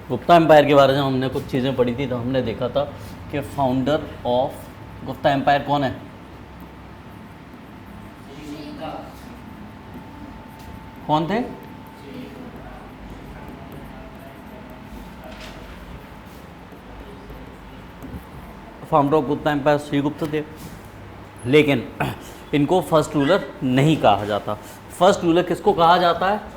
Gupta empire के बारे में हमने कुछ चीज़ें पढ़ी थी, तो हमने देखा था कि फाउंडर ऑफ गुप्ता एम्पायर कौन है? कौन थे? Founder of Gupta empire Srigupta थे, लेकिन इनको फर्स्ट रूलर नहीं कहा जाता। फर्स्ट रूलर किसको कहा जाता है?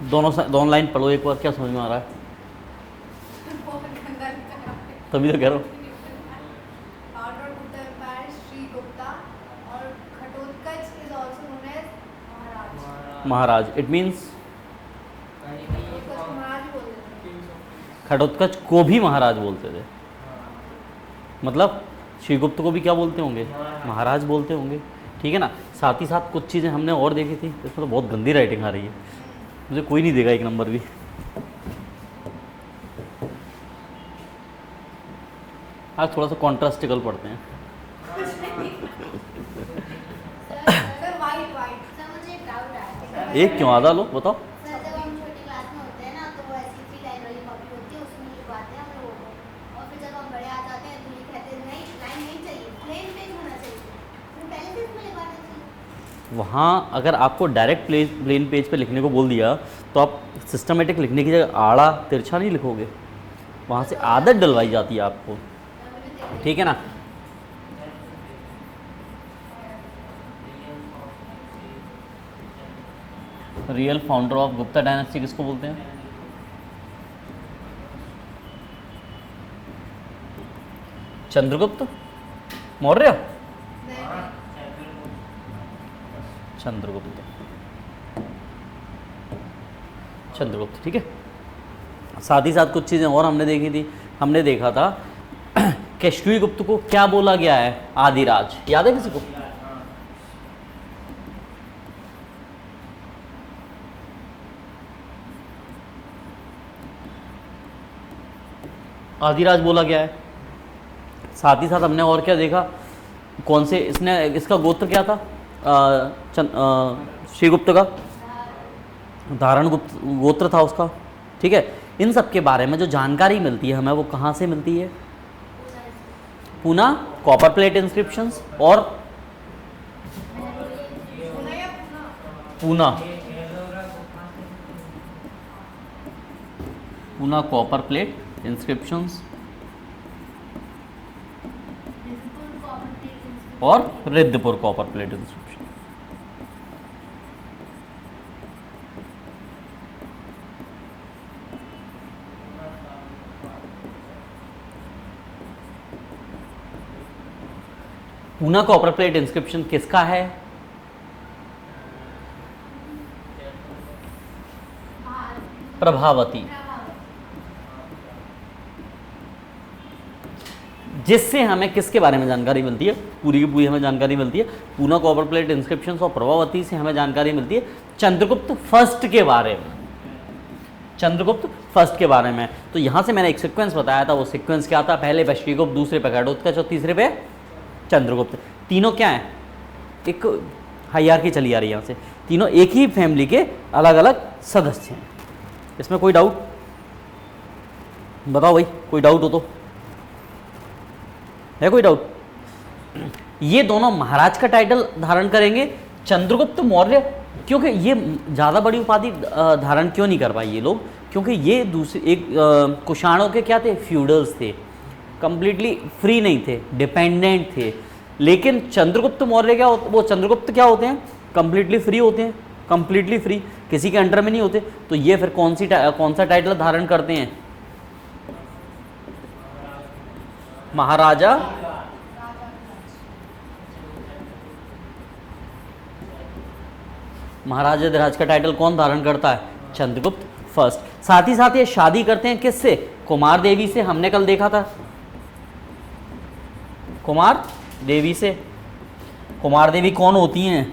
दोनों लाइन पढ़ो एक बार, क्या समझ में आ रहा है? तभी तो कह रहा हूँ। महाराज, इट मीन्स घटोत्कच को भी महाराज बोलते थे, मतलब श्रीगुप्त को भी क्या बोलते होंगे? महाराज बोलते होंगे, ठीक है ना। साथ ही साथ कुछ चीज़ें हमने और देखी थी, इसमें तो बहुत गंदी राइटिंग आ रही है, मुझे कोई नहीं देगा एक नंबर भी। आज थोड़ा सा कॉन्ट्रास्टिकल पढ़ते हैं। एक क्यों आधा लो बताओ। वहाँ अगर आपको डायरेक्ट प्लेन पेज पे लिखने को बोल दिया तो आप सिस्टमेटिक लिखने की जगह आड़ा तिरछा नहीं लिखोगे, वहाँ से आदत डलवाई जाती है आपको, ठीक है ना। Real founder of Gupta dynasty किसको बोलते हैं? चंद्रगुप्त मौर्य। चंद्रगुप्त, ठीक है। साथ ही साथ कुछ चीज़ें और हमने देखी थी। हमने देखा था कि श्रीगुप्त को क्या बोला गया है? आदिराज। याद है किसी को? आदिराज बोला गया है। साथ ही साथ हमने और क्या देखा? कौन से इसका गोत्र क्या था? श्रीगुप्त का धारण गुप्त गोत्र था उसका, ठीक है। इन सब के बारे में जो जानकारी मिलती है हमें, वो कहाँ से मिलती है? पूना कॉपर प्लेट इंस्क्रिप्शंस और पूना कॉपर प्लेट इंस्क्रिप्शंस और Riddhapur copper plate inscription. Poona copper plate inscription किसका है? प्रभावती। जिससे हमें किसके बारे में जानकारी मिलती है? पूरी की पूरी हमें जानकारी मिलती है पूना कॉपर प्लेट इंस्क्रिप्शंस और प्रभावती से हमें जानकारी मिलती है चंद्रगुप्त फर्स्ट के बारे में। चंद्रगुप्त फर्स्ट के बारे में। तो यहाँ से मैंने एक सीक्वेंस बताया था, वो सीक्वेंस क्या था? पहले पे श्रीगुप्त, दूसरे पे घटोत्कच और तीसरे पे चंद्रगुप्त। तीनों क्या हैं? एक हायरार्की चली आ रही है यहाँ से, तीनों एक ही फैमिली के अलग अलग सदस्य हैं। इसमें कोई डाउट बताओ भाई, कोई डाउट हो तो? है कोई डाउट? ये दोनों महाराज का टाइटल धारण करेंगे। चंद्रगुप्त मौर्य, क्योंकि ये ज़्यादा बड़ी उपाधि धारण क्यों नहीं कर पाए ये लोग? क्योंकि ये दूसरे एक कुषाणों के क्या थे? फ्यूडल्स थे, कंप्लीटली फ्री नहीं थे, डिपेंडेंट थे। लेकिन चंद्रगुप्त मौर्य क्या होते? वो चंद्रगुप्त क्या होते हैं? कंप्लीटली फ्री होते हैं, कंप्लीटली फ्री, किसी के अंडर में नहीं होते। तो ये फिर कौन सा टाइटल धारण करते हैं? महाराजा। महाराजा धीराज का टाइटल कौन धारण करता है? चंद्रगुप्त फर्स्ट। साथ ही साथ ये शादी करते हैं किससे? कुमार देवी से। हमने कल देखा था कुमार देवी से। कुमार देवी कौन होती हैं?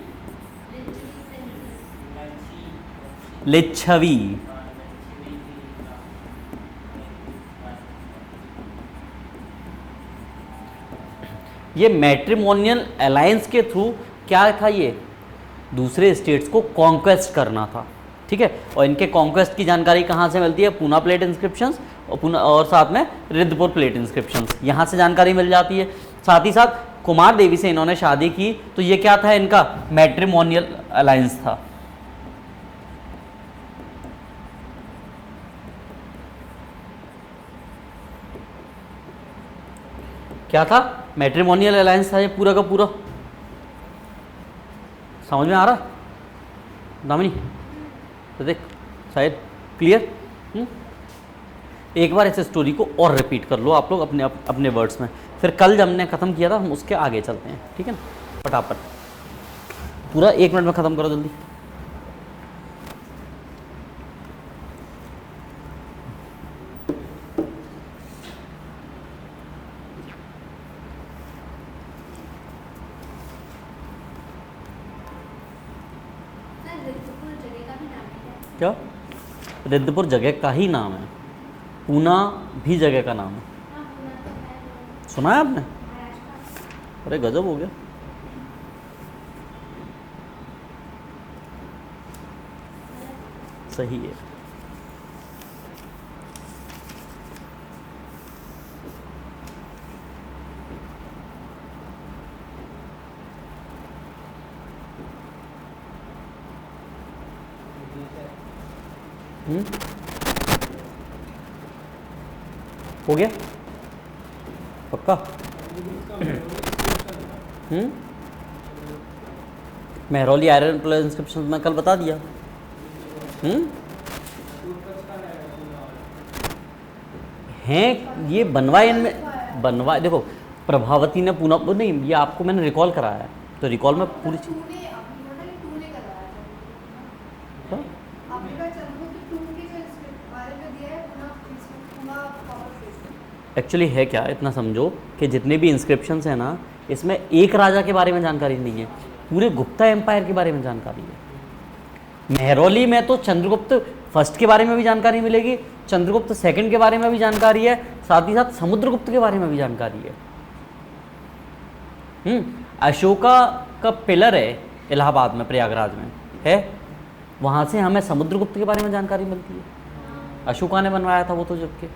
लिच्छवी। ये मैट्रिमोनियल अलायंस के थ्रू क्या था, ये दूसरे स्टेट्स को कॉन्क्वेस्ट करना था, ठीक है। और इनके कॉन्क्वेस्ट की जानकारी कहाँ से मिलती है? पूना प्लेट इंस्क्रिप्शंस और साथ में रिद्धपुर प्लेट इंस्क्रिप्शंस, यहाँ से जानकारी मिल जाती है। साथ ही साथ कुमार देवी से इन्होंने शादी की, तो ये क्या था? इनका मैट्रिमोनियल अलायंस था। क्या था? मैट्रिमोनियल अलायंस था ये पूरा का पूरा। समझ में आ रहा दामिनी? तो देख शायद क्लियर। एक बार इस स्टोरी को और रिपीट कर लो आप लोग अपने वर्ड्स में, फिर कल जब हमने ख़त्म किया था हम उसके आगे चलते हैं, ठीक है ना? फटाफट पूरा 1 मिनट में ख़त्म करो जल्दी। क्या? रिद्धपुर जगह का ही नाम है, पूना भी जगह का नाम है। सुना है आपने? अरे गजब हो गया। सही है। हो गया पक्का? मेहरौली आयरन प्लेट इंस्क्रिप्शन मैं कल बता दिया। हैं ये बनवाए, इनमें बनवाए। देखो प्रभावती ने पूना नहीं, ये आपको मैंने रिकॉल कराया है, तो रिकॉल में पूरी चीज एक्चुअली है क्या, इतना समझो कि जितने भी इंस्क्रिप्शंस हैं ना, इसमें एक राजा के बारे में जानकारी नहीं है, पूरे गुप्ता एम्पायर के बारे में जानकारी है। मेहरौली में तो चंद्रगुप्त फर्स्ट के बारे में भी जानकारी मिलेगी, चंद्रगुप्त सेकंड के बारे में भी जानकारी है, साथ ही साथ समुद्रगुप्त के बारे में भी जानकारी है। अशोका का पिलर है इलाहाबाद में, प्रयागराज में है, वहाँ से हमें समुद्रगुप्त के बारे में जानकारी मिलती है। अशोका ने बनवाया था वो तो, जबकि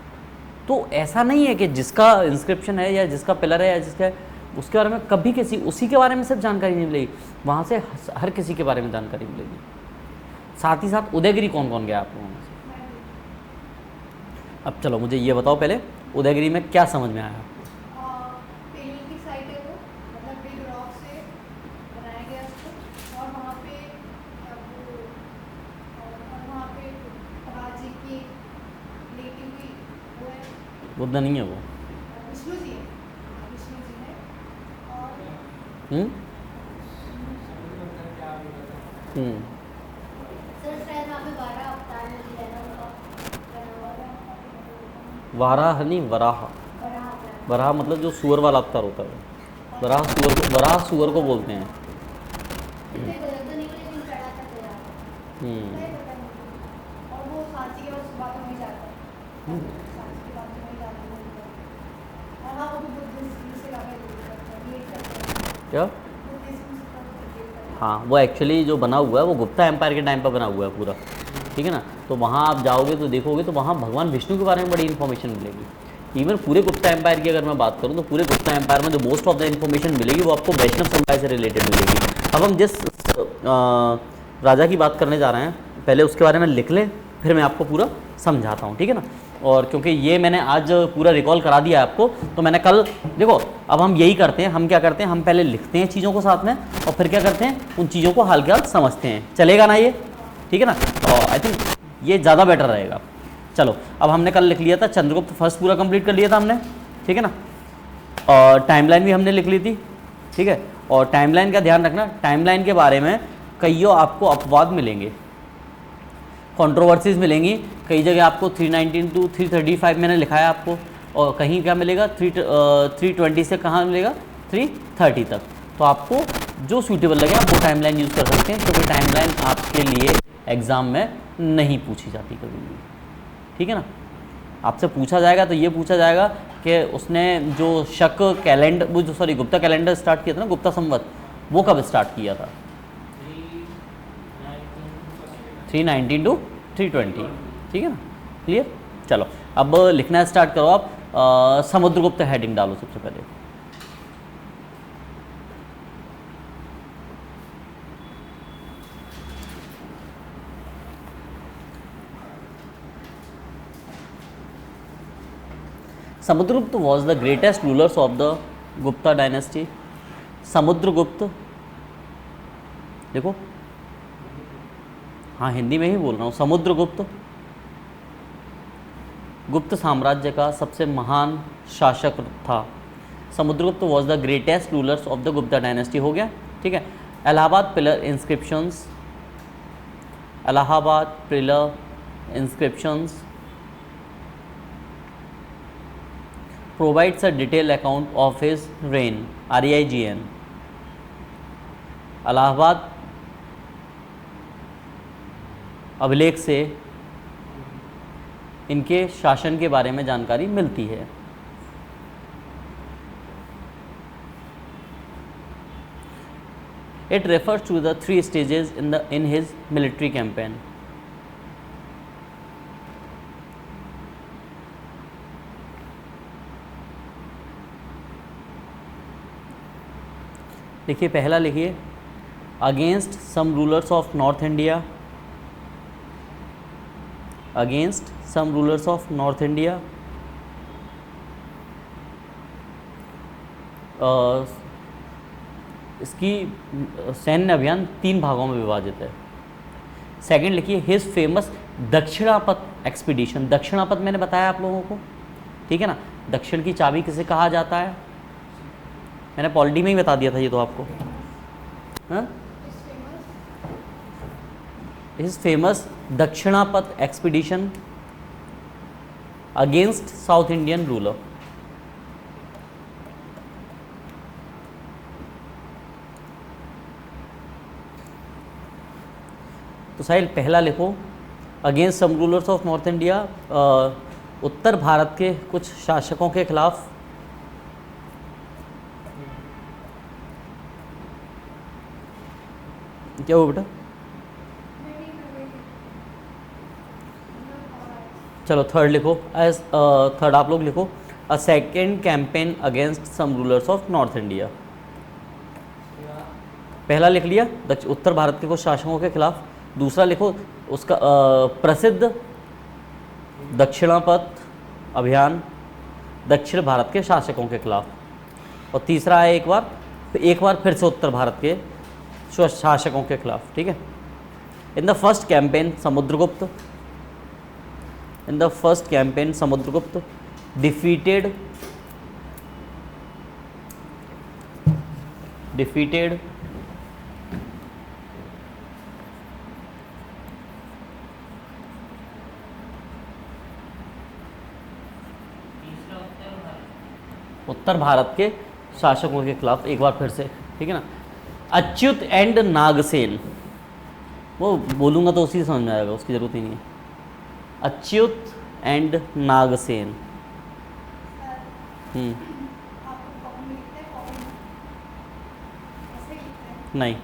तो ऐसा नहीं है कि जिसका इंस्क्रिप्शन है या जिसका पिलर है या जिसका, उसके बारे में कभी किसी उसी के बारे में सिर्फ जानकारी नहीं मिलेगी, वहाँ से हर किसी के बारे में जानकारी मिलेगी। साथ ही साथ उदयगिरी कौन कौन गया आप लोगों में से? अब चलो मुझे ये बताओ पहले, उदयगिरी में क्या समझ में आया? बुद्ध नहीं है वो। वाराह नहीं, वराह। वराह मतलब जो सुअर वाला अवतार होता है, वराह सुअर को बोलते हैं। क्या? हाँ वो एक्चुअली जो बना हुआ है वो गुप्ता एम्पायर के टाइम पर बना हुआ है पूरा, ठीक है ना। तो वहाँ आप जाओगे तो देखोगे तो वहाँ भगवान विष्णु के बारे में बड़ी इन्फॉर्मेशन मिलेगी। इवन पूरे गुप्ता एम्पायर की अगर मैं बात करूँ तो पूरे गुप्ता एम्पायर में जो मोस्ट ऑफ द इन्फॉर्मेशन मिलेगी वो आपको वैष्णव समुदाय से रिलेटेड मिलेगी। अब हम जिस राजा की बात करने जा रहे हैं पहले उसके बारे में लिख लें, फिर मैं आपको पूरा समझाता हूँ, ठीक है ना। और क्योंकि ये मैंने आज पूरा रिकॉल करा दिया आपको, तो मैंने कल देखो, अब हम यही करते हैं, हम क्या करते हैं, हम पहले लिखते हैं चीज़ों को साथ में और फिर क्या करते हैं, उन चीज़ों को हाल के हाल समझते हैं। चलेगा ना ये? ठीक है ना। और आई थिंक ये ज़्यादा बेटर रहेगा। चलो अब हमने कल लिख लिया था चंद्रगुप्त फर्स्ट पूरा कंप्लीट कर लिया था हमने, ठीक है ना। और टाइमलाइन भी हमने लिख ली थी, ठीक है। और टाइमलाइन का ध्यान रखना, टाइमलाइन के बारे में कईयों आपको अपवाद मिलेंगे, कंट्रोवर्सीज मिलेंगी। कई जगह आपको 319 to 335 मैंने लिखा है आपको, और कहीं क्या मिलेगा 320 से कहाँ मिलेगा 330 तक। तो आपको जो सूटेबल लगे आप वो टाइमलाइन यूज़ कर सकते हैं, क्योंकि टाइमलाइन आपके लिए एग्ज़ाम में नहीं पूछी जाती कभी भी, ठीक है ना। आपसे पूछा जाएगा तो ये पूछा जाएगा कि उसने जो शक कैलेंडर, वो जो सॉरी गुप्ता कैलेंडर स्टार्ट किया था ना, गुप्ता संवत, वो कब स्टार्ट किया था? 319 टू 320, ठीक है ना, क्लियर। चलो अब लिखना स्टार्ट करो आप। समुद्रगुप्त हेडिंग डालो सबसे पहले। Samudragupta was the greatest rulers of the Gupta dynasty. Samudragupta, देखो हाँ हिंदी में ही बोल रहा हूँ। समुद्रगुप्त गुप्त साम्राज्य का सबसे महान शासक था। Samudragupta was the greatest rulers of the Gupta dynasty, हो गया, ठीक है। Allahabad pillar inscriptions, Allahabad pillar inscriptions provides a detailed account of his reign, REIGN। Allahabad अभिलेख से इनके शासन के बारे में जानकारी मिलती है। It refers to the 3 stages in his military campaign। देखिए पहला लिखिए, against some rulers of north India, against some rulers of north India. इसकी सैन्य अभियान 3 भागों में विभाजित है। सेकंड लिखिए, his famous Dakshinapatha expedition. Dakshinapatha मैंने बताया आप लोगों को, ठीक है ना। दक्षिण की चाबी किसे कहा जाता है? मैंने पॉलिटी में ही बता दिया था ये तो आपको। हाँ, his famous Dakshinapatha expedition against south Indian ruler. तो साहिल पहला लिखो, against some rulers of north India, उत्तर भारत के कुछ शासकों के खिलाफ। क्या हुआ बेटा? चलो थर्ड लिखो, एज थर्ड आप लोग लिखो, a second campaign against some rulers of north India. पहला लिख लिया, उत्तर भारत के कुछ शासकों के खिलाफ। दूसरा लिखो उसका प्रसिद्ध दक्षिणापथ अभियान दक्षिण भारत के शासकों के खिलाफ। और तीसरा है एक बार फिर से उत्तर भारत के शासकों के खिलाफ, ठीक है। In the first campaign Samudragupta defeated उत्तर भारत के शासकों के खिलाफ, एक बार फिर से, ठीक है ना। अच्युत एंड नागसेन, वो बोलूँगा तो उसी समझ में आएगा, उसकी ज़रूरत ही नहीं है। अच्युत एंड नागसेन। नहीं,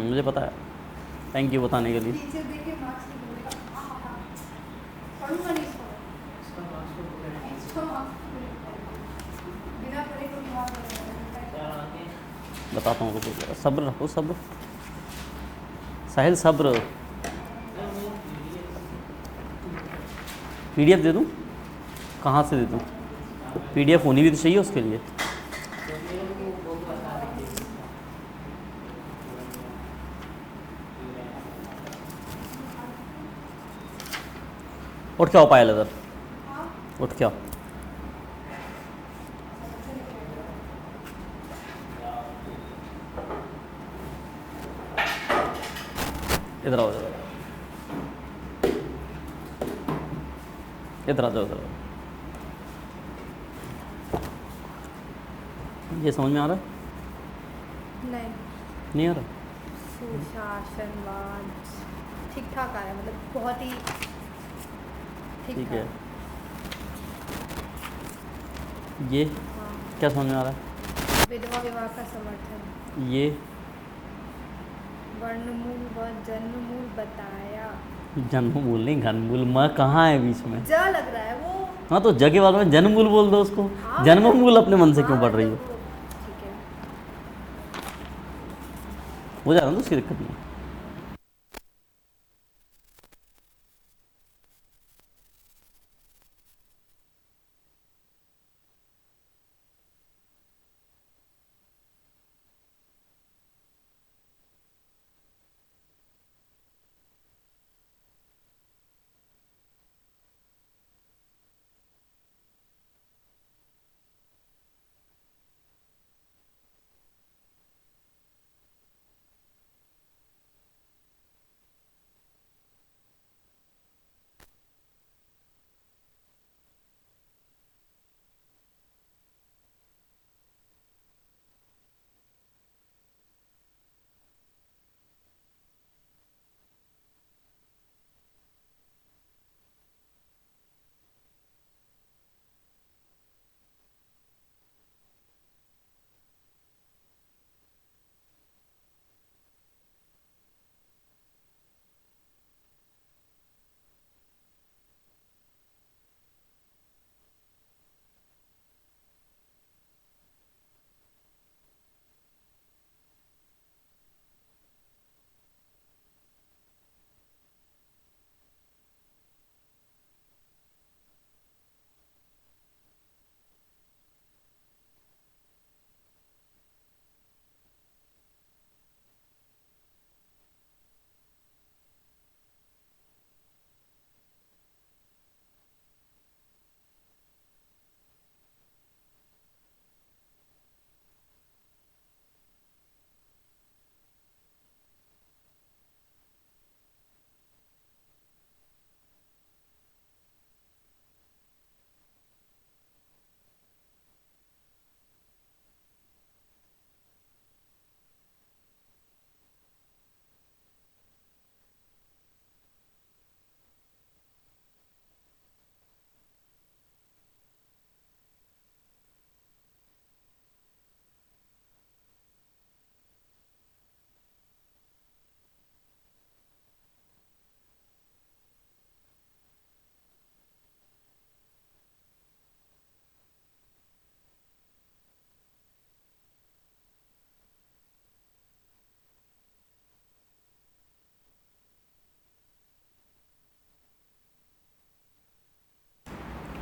मुझे पता है, थैंक यू बताने के लिए। बताता हूँ, सब्र रखो, सब्र साहिल, सब्र। PDF दे दूँ? कहाँ से दे दूँ? PDF होनी भी तो चाहिए उसके लिए। उठ क्या हो पाया इधर, उठ क्या। इधर आओ, इधर आ जाओ, इधर। ये समझ में आ रहा है? नहीं, नहीं आ रहा? सुशासनवाद ठीक ठाक आया, मतलब बहुत ही ठीक है। ठाक। ये हाँ, क्या समझ में आ रहा है? विधवा विवाह का समर्थन, ये वर्णमूल व जन्ममूल बताया। जन्ममूल नहीं, घनमूल। म कहाँ है बीच में? ज लग रहा है वो। हाँ तो जगह बाद में जन्ममूल बोल दो उसको। हाँ, जन्ममूल अपने मन से क्यों हाँ, पढ़ रही हो? मतलब ठीक है। हो जा रहा ना, उसकी दिक्कत नहीं है।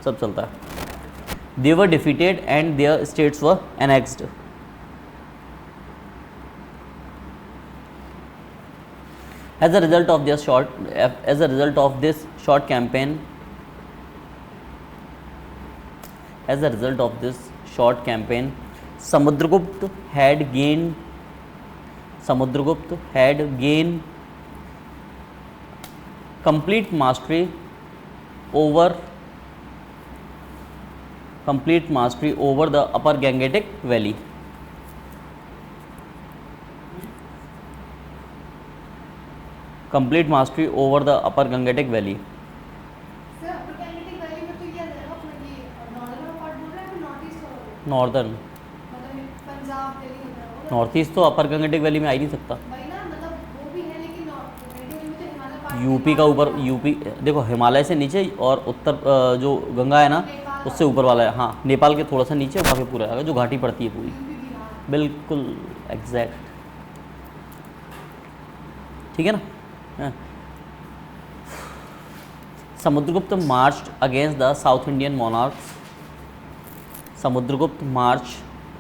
सब चलता है। They were defeated and their states were annexed. As a result of this short campaign, Samudragupta had gained complete mastery over the upper Gangetic Valley. Complete mastery over the upper Gangetic Valley. Sir upper Gangetic valley में तो ये आ जाएगा अपना, ये northern part बोल रहे हैं, north east वाला? नॉर्दर्न, मतलब पंजाब दिल्ली हो जाएगा नॉर्थ ईस्ट तो अपर गंगेटिक वैली में आ ही नहीं सकता। भाई ना, मतलब वो भी है लेकिन नॉर्थ दिल्ली में तो हिमालय पार्ट यूपी का ऊपर, यूपी देखो हिमालय से नीचे और उत्तर जो गंगा है ना उससे ऊपर वाला है। हाँ, नेपाल के थोड़ा सा नीचे बाकी पूरा है जो घाटी पड़ती है पूरी। यूपी बिहार। बिल्कुल एग्जैक्ट, ठीक है ना। Samudragupta marched against the south Indian monarchs. Samudragupta March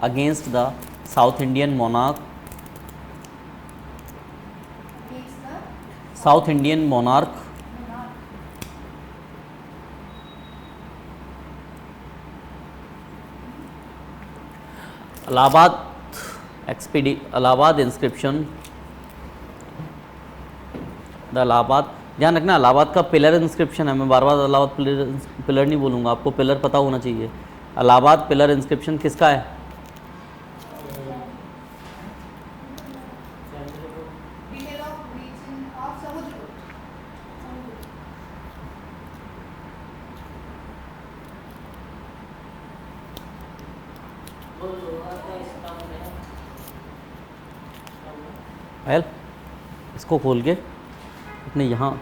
against the south Indian monarch, south Indian monarch. Allahabad inscription, the Allahabad, ध्यान रखना इलाहाबाद का पिलर इंस्क्रिप्शन है। मैं बार बार इलाहाबाद पिलर नहीं बोलूँगा, आपको पिलर पता होना चाहिए। इलाहाबाद पिलर इंस्क्रिप्शन किसका है? हेल इसको खोल के अपने यहाँ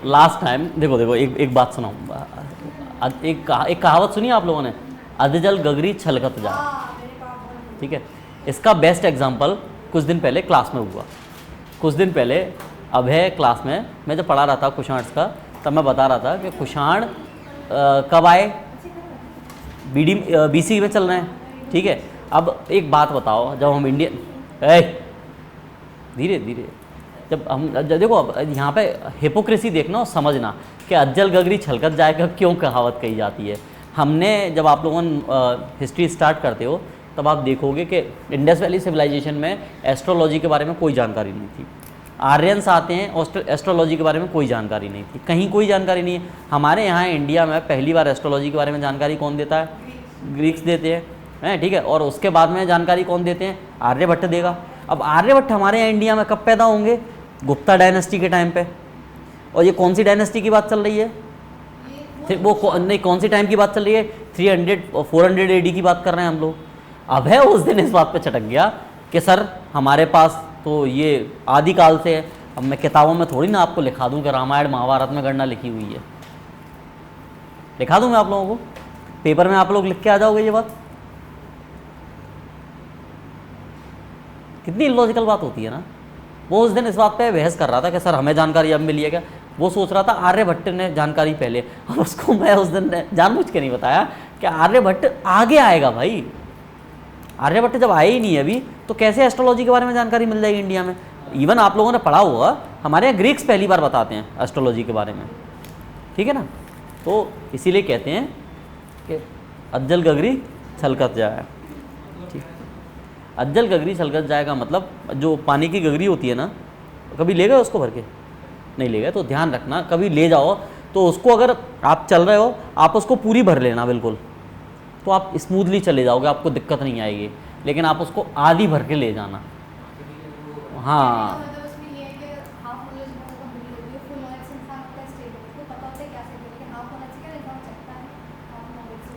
लास्ट टाइम देखो देखो एक बात सुनाऊँ। एक कहावत सुनी आप लोगों ने, अधजल गगरी छलकत जा। ठीक है, इसका बेस्ट एग्जांपल कुछ दिन पहले क्लास में हुआ। कुछ दिन पहले अभय क्लास में मैं जब पढ़ा रहा था कुषाण का, तब मैं बता रहा था कि कुषाण कब आए, BC में चल रहे हैं। ठीक है, अब एक बात बताओ, जब हम इंडियन धीरे धीरे जब देखो अब यहाँ पे हिपोक्रेसी देखना और समझना कि अज्जल गगरी छलकत जाएगा क्यों कहावत कही जाती है। हमने जब आप लोगों हिस्ट्री स्टार्ट करते हो तब आप देखोगे कि इंडस वैली सिविलाइजेशन में एस्ट्रोलॉजी के बारे में कोई जानकारी नहीं थी। आर्यंस आते हैं, एस्ट्रोलॉजी के बारे में कोई जानकारी नहीं थी, कहीं कोई जानकारी नहीं है। हमारे यहाँ इंडिया में पहली बार एस्ट्रोलॉजी के बारे में जानकारी कौन देता है? ग्रीक्स देते हैं। ठीक है, और उसके बाद में जानकारी कौन देते हैं? आर्यभट्ट देगा। अब आर्यभट्ट हमारे यहाँ इंडिया में कब पैदा होंगे? गुप्ता डायनेस्टी के टाइम पे। और ये कौन सी डायनेस्टी की बात चल रही है? नहीं, कौन सी टाइम की बात चल रही है? 300 और 400 AD की बात कर रहे हैं हम लोग। अब है उस दिन इस बात पे चटक गया कि सर हमारे पास तो ये आदिकाल से है। अब मैं किताबों में थोड़ी ना आपको लिखा दूं कि रामायण महाभारत में गणना लिखी हुई है। लिखा दूं मैं आप लोगों को? पेपर में आप लोग लिख के आ जाओगे ये बात? कितनी इलॉजिकल बात होती है ना। वो उस दिन इस बात पे बहस कर रहा था कि सर हमें जानकारी अब मिली है क्या। वो सोच रहा था आर्यभट्ट ने जानकारी पहले, और उसको मैं उस दिन जानबूझ के नहीं बताया कि आर्यभट्ट आगे आएगा। भाई आर्यभट्ट जब आए ही नहीं अभी, तो कैसे एस्ट्रोलॉजी के बारे में जानकारी मिल जाएगी इंडिया में? इवन आप लोगों ने पढ़ा होगा, हमारे यहाँ ग्रीक्स पहली बार बताते हैं एस्ट्रोलॉजी के बारे में। ठीक है ना, तो इसीलिए कहते हैं कि अज्जल गगरी छलकत जाए। ठीक, अज्जल गगरी छलकत जाएगा मतलब जो पानी की गगरी होती है ना, कभी ले गए उसको भर के? नहीं ले गए, तो ध्यान रखना कभी ले जाओ तो उसको, अगर आप चल रहे हो आप उसको पूरी भर लेना बिल्कुल, तो आप स्मूथली चले जाओगे, आपको दिक्कत नहीं आएगी। लेकिन आप उसको आधी भर के ले जाना। हाँ, मतलब उसमें ये है कि हाफ नॉलेज बहुत कम होती है, फुल नॉलेज से इंसान का स्टेट को पता होता है क्या सही है, लेकिन हाफ नॉलेज से क्या इंसान सकता है हाफ नॉलेज से।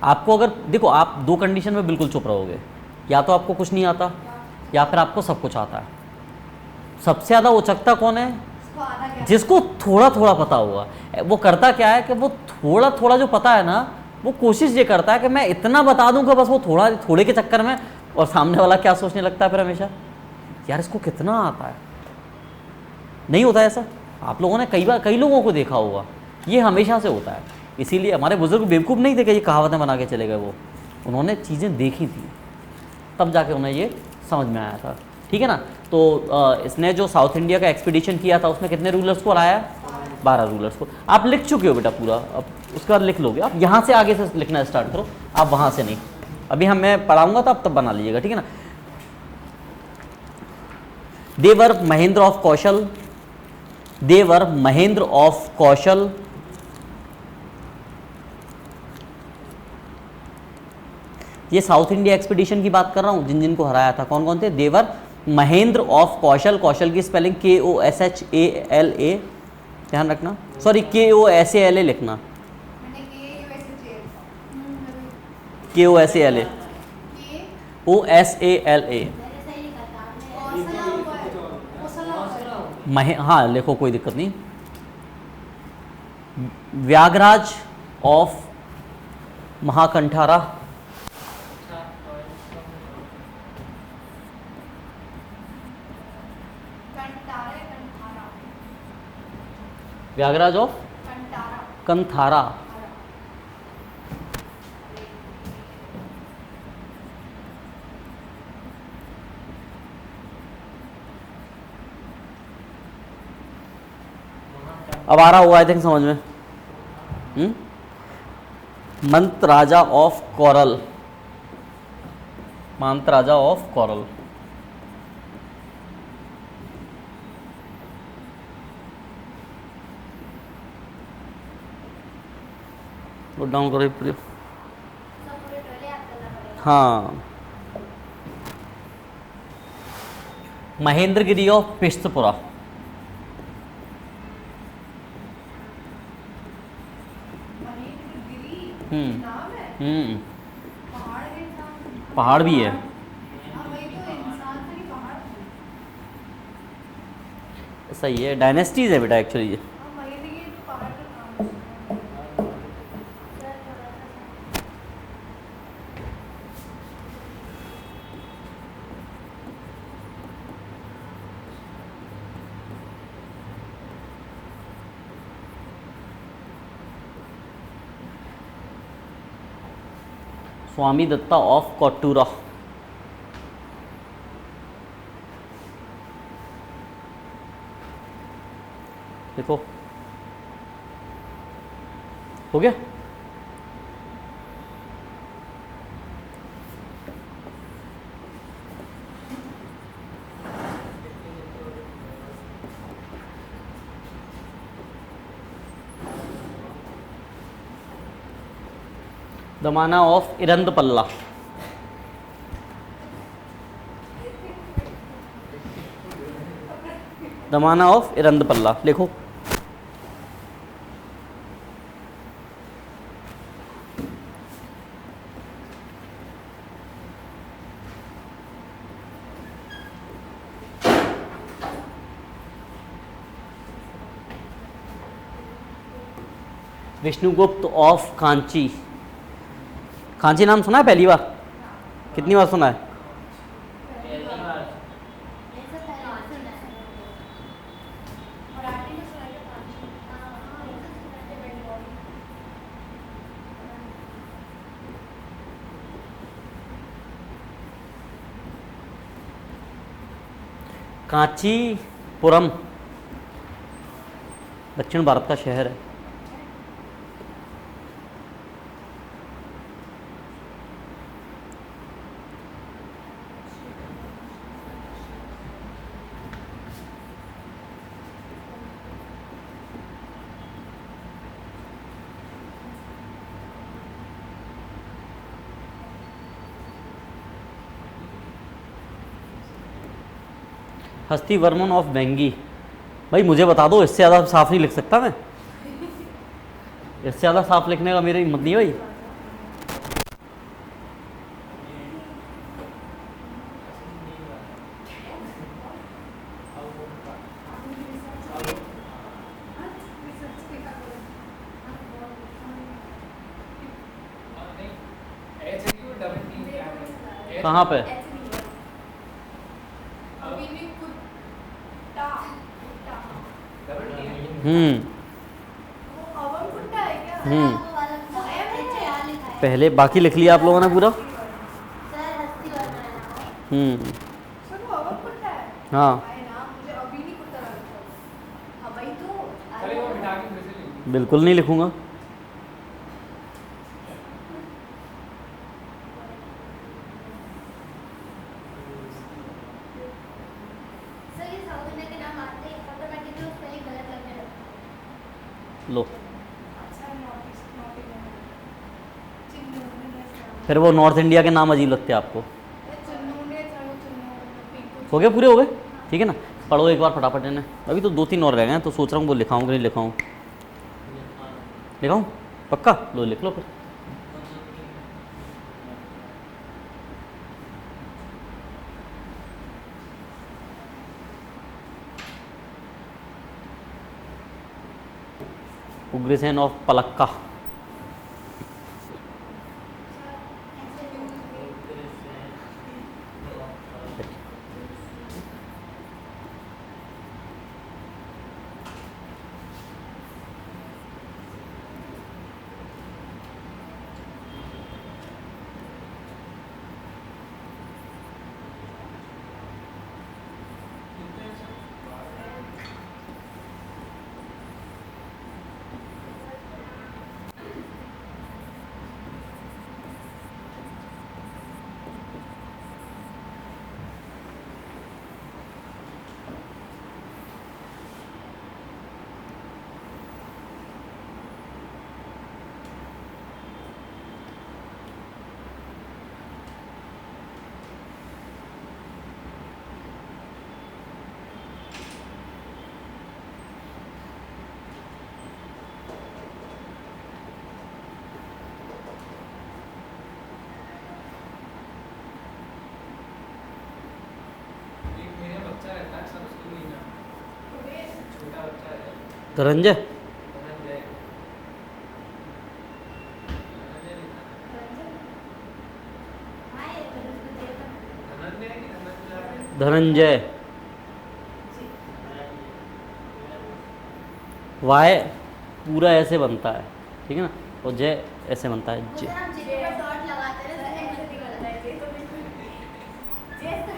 आपको अगर देखो, आप दो कंडीशन में बिल्कुल चुप रहोगे, या तो आपको कुछ नहीं आता या फिर आपको सब कुछ आता है। सबसे ज़्यादा उचकता कौन है? उसको आधा क्या जिसको थोड़ा थोड़ा पता होगा। वो करता क्या है कि वो थोड़ा थोड़ा जो पता है ना, वो कोशिश ये करता है कि मैं इतना बता दूं कि बस वो थोड़े के चक्कर में, और सामने वाला क्या सोचने लगता है फिर हमेशा, यार इसको कितना आता है। नहीं होता ऐसा? आप लोगों ने कई लोगों को देखा होगा, ये हमेशा से होता है। इसीलिए हमारे बुजुर्ग बेवकूफ़ नहीं थे कि ये कहावतें बना के चले गए, वो उन्होंने चीज़ें देखी थी, तब जाके उन्हें ये समझ में आया था। ठीक है ना। तो इसने जो साउथ इंडिया का एक्सपीडिशन किया था उसमें कितने रूलर्स को हराया? 12 रूलर्स को। आप लिख चुके हो बेटा पूरा, अब उसका लिख लोगे आप। यहाँ से आगे से लिखना स्टार्ट करो, आप वहाँ से नहीं। अभी मैं पढ़ाऊँगा तो आप तब बना लीजिएगा, ठीक है ना। They were Mahendra of Kaushal, they were Mahendra of Kaushal, ये साउथ इंडिया एक्सपीडिशन की बात कर रहा हूँ, जिन जिन को हराया था कौन कौन थे? देवर महेंद्र ऑफ कौशल, कौशल की स्पेलिंग KOSHALA, ध्यान रखना, सॉरी KOSALA लिखना, मैंने KOSALA, OSALA, हाँ लिखो, कोई दिक्कत नहीं। व्यागराज ऑफ महाकंठारा, व्यागराज ऑफ कंथारा, अब आ रहा हुआ आई थिंक समझ में। मंत्र राजा ऑफ कोरल, मंत्र राजा ऑफ कोरल, वो डाउन करो पूरे। हाँ, महेंद्रगिरी ऑफ पिस्तपुरा, पहाड़ भी है। सही है, डायनेस्टीज है बेटा एक्चुअली ये। स्वामी दत्ता ऑफ कोट्टूरा, देखो हो गया। दमाना ऑफ इरंदपल्ला, दमाना ऑफ इरंदपल्ला लिखो। विष्णुगुप्त ऑफ कांची, कांची नाम सुना है पहली बार? कितनी बार सुना है? कांचीपुरम दक्षिण भारत का शहर है। हस्तिवर्मन ऑफ बेंगी, भाई मुझे बता दो, इससे ज़्यादा साफ नहीं लिख सकता मैं, इससे ज़्यादा साफ लिखने का मेरी हिम्मत नहीं भाई। कहाँ पे? वो अवम कुत्ता है क्या? हम्म। वो वाला वो एम है लिखा है। पहले बाकी लिख लिया आप लोगों ने पूरा। सर हस्ती वाला है। हम्म। वो अवम कुत्ता है। हाँ है ना, मुझे अभी नहीं कुत्ता लगता। हाँ भाई तो अरे वो बिठा के फिर से लिख। बिल्कुल नहीं लिखूंगा। सर ये साउथ इंडिया के नाम आते हैं ऑटोमेटिकली स्पेलिंग गलत लगने लगता है। लो, अच्छा नॉट इंडियन चिन्नू फिर वो नॉर्थ इंडिया के नाम अजीब लगते हैं आपको। चिन्नू ने चलो चिन्नू पिंकू हो गए, पूरे हो गए, ठीक है ना। पढ़ो एक बार फटाफट इन्हें, अभी तो 2-3 और रह गए हैं, तो सोच रहा हूँ वो लिखाऊँ कि नहीं लिखाऊँ। लिखाऊँ पक्का, लो लिख लो फिर। उग्रसेन ऑफ पलक्का। एक मेरा बच्चा रहता है, सब उसको नहीं नाम, छोटा बच्चा है धनंजय। धनंजय। धनंजय लिखा है। धनंजय है कि धनंजय? धनंजय। वाय पूरा ऐसे बनता है, ठीक है ना, और जय ऐसे बनता है, जय। हम जिले पर डॉट लगाते हैं तो ऐसे निकलता है ये तो बिल्कुल ये तो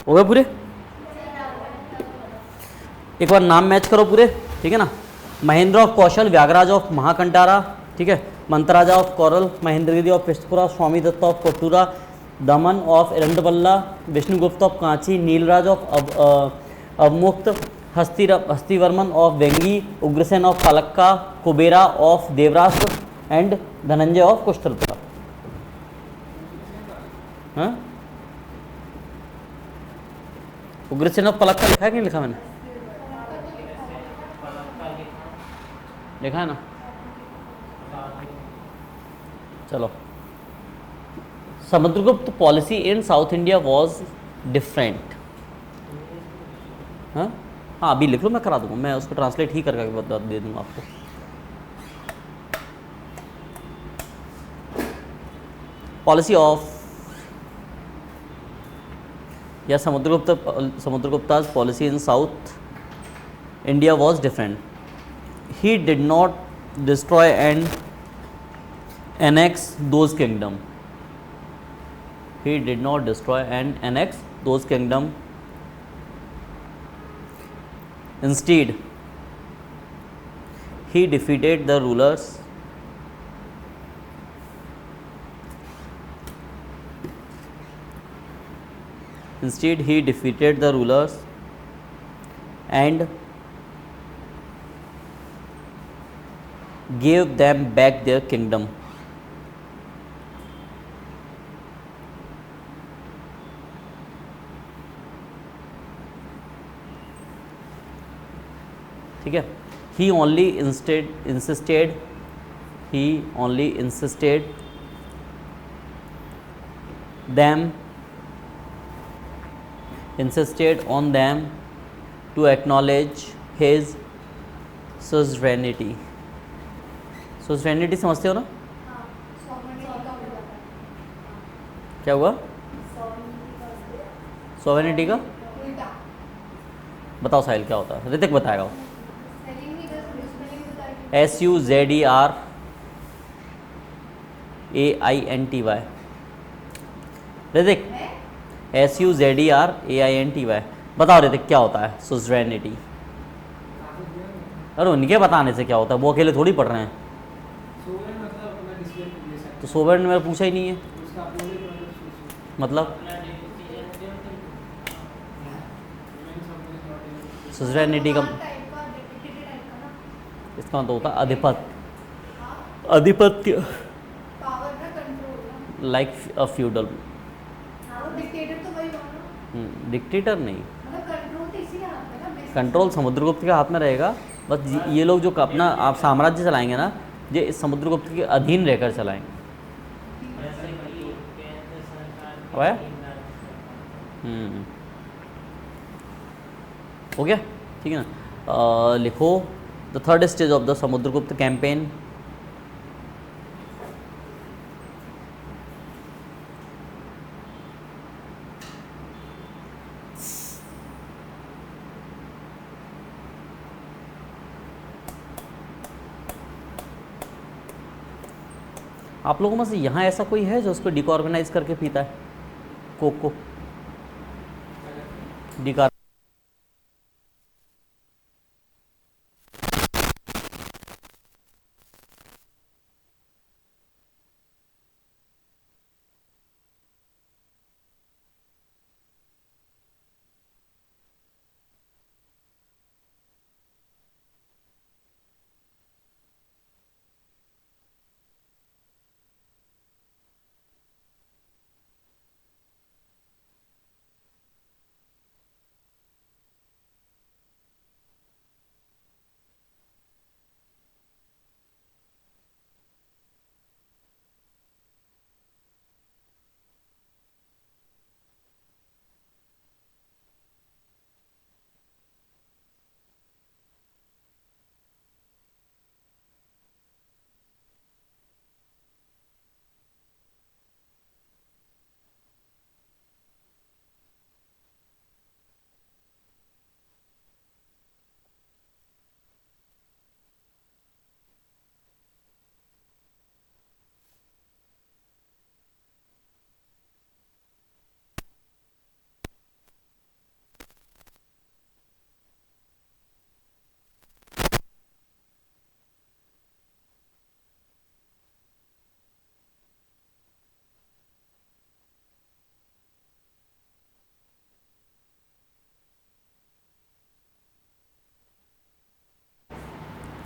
हो गए पूरे। एक बार नाम मैच करो पूरे, ठीक है ना। महेंद्र ऑफ कौशल, व्यागराज ऑफ महाकंटारा, ठीक है, Mantaraja of Kaural, Mahendragiri of Prishthapura, Swami Datta of Kottura, Daman of Erandaballa, Vishnugupta of Kanchi, Nilaraj of Avamukta, Hastivarman of Vengi, Ugrasen of Palakka, Kubera of Devarashtra and Dhananjay of Kushthalapura. हाँ, उग्रसेन ऑफ पलक्का लिखा है कि नहीं लिखा मैंने? लिखा है ना। चलो, Samudragupta policy in south India was different. हाँ हाँ, अभी लिख लो, मैं करा दूंगा, मैं उसको ट्रांसलेट ही करके बता दे दूंगा आपको। पॉलिसी ऑफ या समुद्रगुप्ता's policy in South India was different. He did not destroy and annex those kingdom. He did not destroy and annex those kingdom. Instead, he defeated the rulers. Instead, he defeated the rulers and gave them back their kingdom. ठीक है, he only insisted on them to acknowledge his suzerainty. Suzerainty समझते हो ना? हाँ, 100 का हो जाता है। क्या हुआ? सोवेनिटी का उल्टा बताओ साहिल क्या होता है, ऋतिक बताएगा। स्पेलिंग नहीं बस स्पेलिंग बता रही SUZERAINTY। ऋतिक है SUZERAINTY, बताओ ऋतिक क्या होता है सुजरेनिटी। काफी दिया ना। अरे उनके बताने से क्या होता है, वो अकेले थोड़ी पढ़ रहे हैं। सोवरेन मतलब अपना डिसीजन ले सकते तो सोवेरन में पूछा ही नहीं है, हैं। उसका अपने लिए मतलब सोच मतलब रिमेन सुजरेनिटी का टाइप का डिक्टेटेड टाइप का ना इसका मतलब होता है अधिपत्य, हाँ अधिपत्य पावर का कंट्रोल ना लाइक अ फ्यूडल। हाँ वो डिक्टेटर तो वही हुआ ना डिक्टेटर नहीं, मतलब कंट्रोल तो इसी के हाथ में ना basically। कंट्रोल समुद्रगुप्त के हाथ में रहेगा। बस ये लोग जो अपना आप साम्राज्य चलाएंगे ना, ये इस समुद्रगुप्त के अधीन रहकर चलाएंगे। अब आया? हो गया, ठीक है ना। लिखो the third stage of the Samudragupta campaign. आप लोगों में से यहाँ ऐसा कोई है जो उसको डिकॉर्गनाइज करके पीता है, कोक को डिकार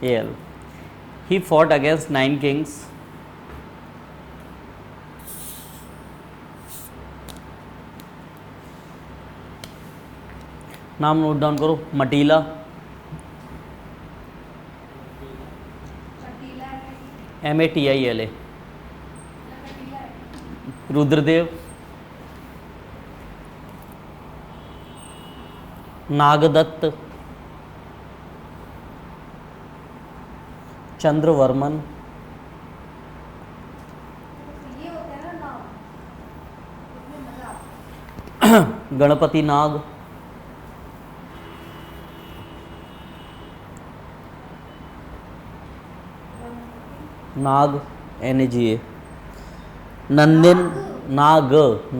AL। He fought against 9 kings. नाम नोट डाउन करो। मटीला, कटीला है MATILA। कटीला है रुद्रदेव, नागदत्त, चंद्रवर्मन, तो ये होता है ना नाम इसमें मजा आता है। गणपति नाग, नाग NAGA, नंदिन नाग,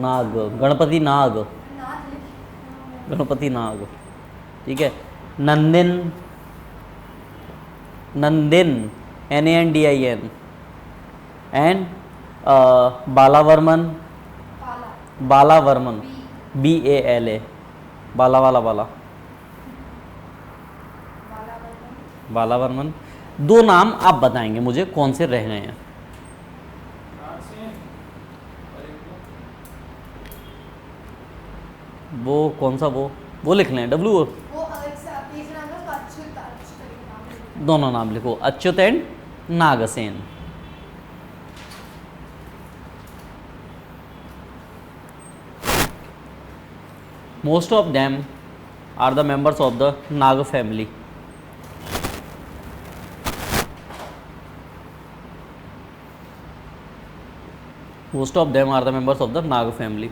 नाग गणपति नाग, नाच लिख गणपति नाग, ठीक है। नंदिन, नंदिन NANDIN, एंड बालावर्मन, पाला बालावर्मन बी BALA, बाला वाला बाला, वाला वर्णन बालावर्मन। दो नाम आप बताएंगे मुझे कौन से रह गए हैं। वो कौन सा, वो लिख लें W। वो तीसरा नाम है उसका अच्युत अच्युत करके नाम है। दोनों नाम लिखो, Achyuta and Nagasena. Most of them are the members of the Nag family. Most of them are the members of the Nag family.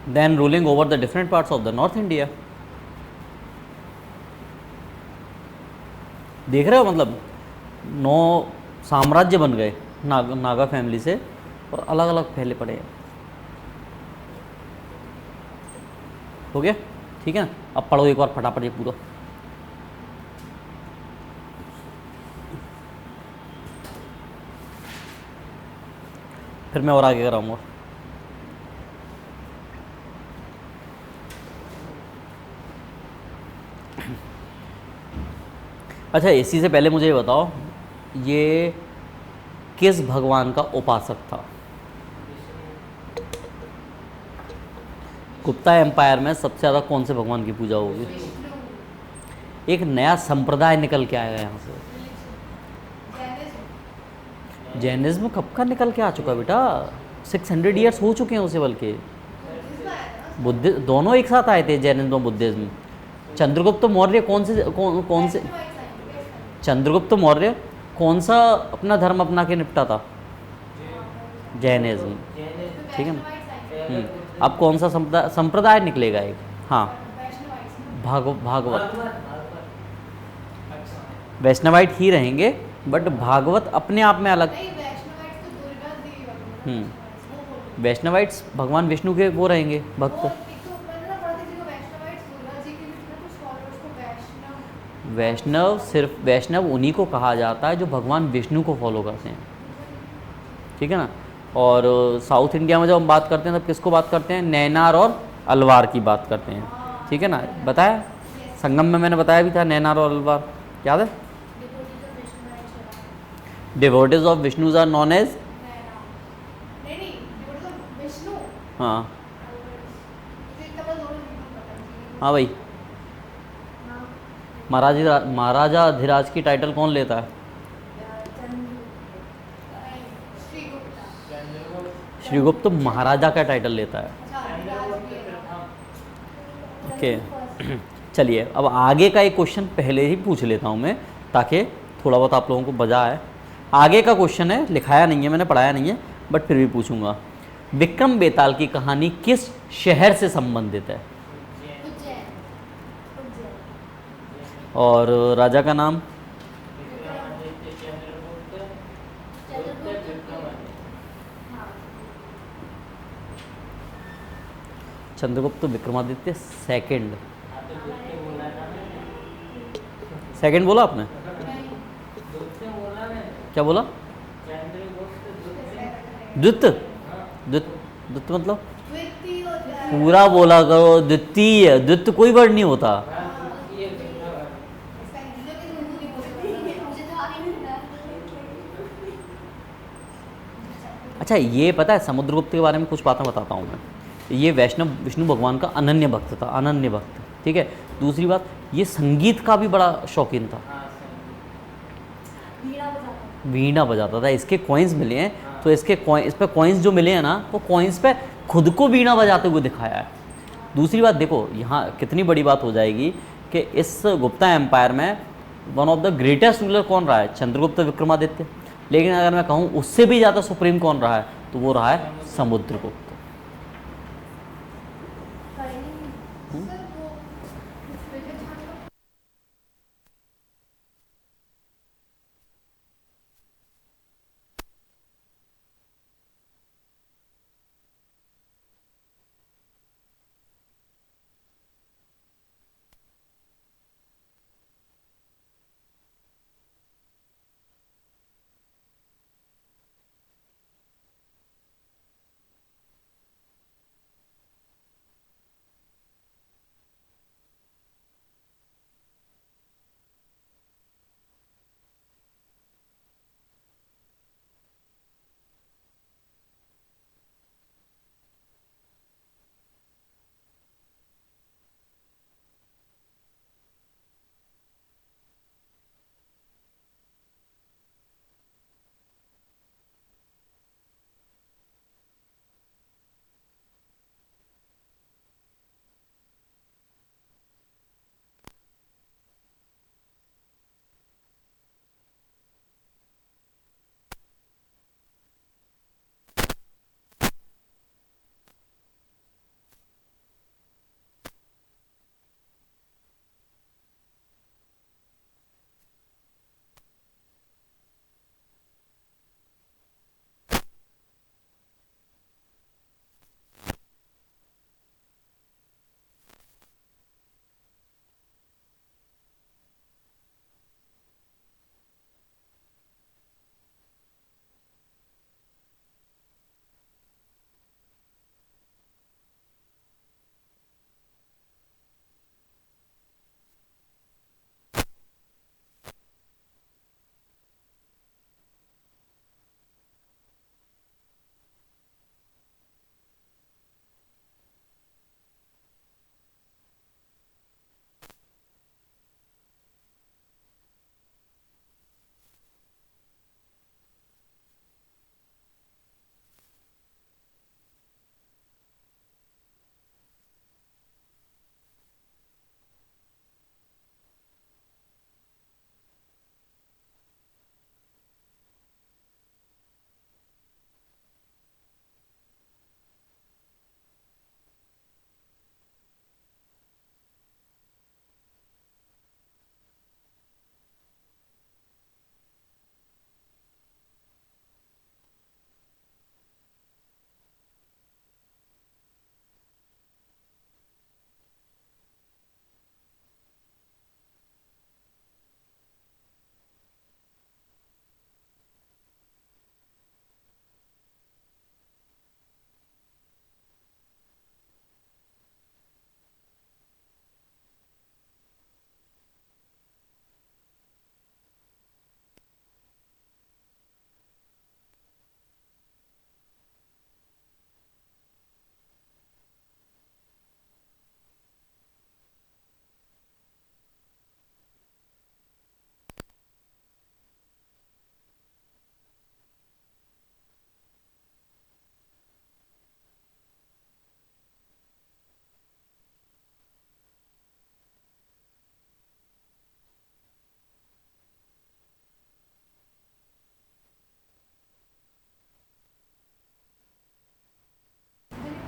Then ruling over the different parts of the north India. देख रहे हो, मतलब 9 साम्राज्य बन गए Naga family से, और अलग अलग फैले पड़े हैं। हो गया, ठीक है ना। अब पढ़ो एक बार फटाफट ये पूरा। फिर मैं और आगे कराऊंगा। अच्छा, इसी से पहले मुझे ये बताओ, ये किस भगवान का उपासक था? गुप्ता एम्पायर में सबसे ज़्यादा कौन से भगवान की पूजा होगी? विष्णु। एक नया संप्रदाय निकल के आएगा यहाँ से। जैनिज्म। जैनिज्म कब का निकल के आ चुका बेटा? 600 ईयर्स हो चुके हैं उसे, बल्कि बुद्धिज्म आया था ना। बुद्ध दोनों एक साथ आए थे, जैनिज्म और बुद्धिज्म। चंद्रगुप्त मौर्य कौन से वैष्णवाइट्स आएंगे। चंद्रगुप्त मौर्य कौन सा अपना धर्म अपना के निपटा था? जैनिज्म। ठीक है ना। अब कौन सा संप्रदाय निकलेगा एक? हाँ, भागवत। वैष्णवाइट ही रहेंगे, बट भागवत अपने आप में अलग। नहीं, वैष्णवाइट्स तो दुर्गा देवी वाले। हम्म। वैष्णवाइट्स भगवान विष्णु के वो रहेंगे वो भक्त। एक तो मैंने ना पढ़ा था कि जो वैष्णवाइट्स दुर्गा जी के भी थे, कुछ स्कॉलर्स को वैष्णव। वैष्णव, सिर्फ वैष्णव उन्हीं को कहा जाता है जो भगवान विष्णु को फॉलो करते हैं, ठीक है ना। और साउथ इंडिया में जब हम बात करते हैं तब किसको बात करते हैं? नैनार और अलवार की बात करते हैं, ठीक है ना। बताया, संगम में मैंने बताया भी था, नैनार और अलवार, याद है? Devotees of Vishnu's are known as. नहीं नहीं, डिवोटीज ऑफ विष्णु। हाँ मुझे इतना बस दोनों नहीं पता है। हाँ भाई, महाराजा अधिराज की टाइटल कौन लेता है? श्रीगुप्त महाराजा का टाइटल लेता है। ओके, चलिए अब आगे का एक क्वेश्चन पहले ही पूछ लेता हूँ मैं, ताकि थोड़ा बहुत आप लोगों को मजा आए। आगे का क्वेश्चन है, लिखाया नहीं है मैंने, पढ़ाया नहीं है, बट फिर भी पूछूंगा। विक्रम बेताल की कहानी किस शहर से संबंधित है? और राजा का नाम? चंद्रगुप्त विक्रमादित्य सेकंड। सेकंड बोला आपने? क्या बोला? द्वित द्वित मतलब पूरा बोला करो। द्वितीय, द्वित कोई वर्ड नहीं होता। अच्छा, ये पता है, समुद्रगुप्त के बारे में कुछ बातें बताता हूँ मैं। ये वैष्णव विष्णु भगवान का अनन्य भक्त था, अनन्य भक्त, ठीक है। दूसरी बात, ये संगीत का भी बड़ा शौकीन था, वीणा बजाता था। इसके कॉइन्स मिले हैं, तो इस पे कॉइन्स जो मिले हैं ना, वो कॉइन्स पे खुद को वीणा बजाते हुए दिखाया है। दूसरी बात देखो, यहाँ कितनी बड़ी बात हो जाएगी कि इस गुप्ता एम्पायर में one of the greatest ruler कौन रहा है? चंद्रगुप्त विक्रमादित्य। लेकिन अगर मैं कहूँ उससे भी ज़्यादा सुप्रीम कौन रहा है, तो वो रहा है समुद्रगुप्त।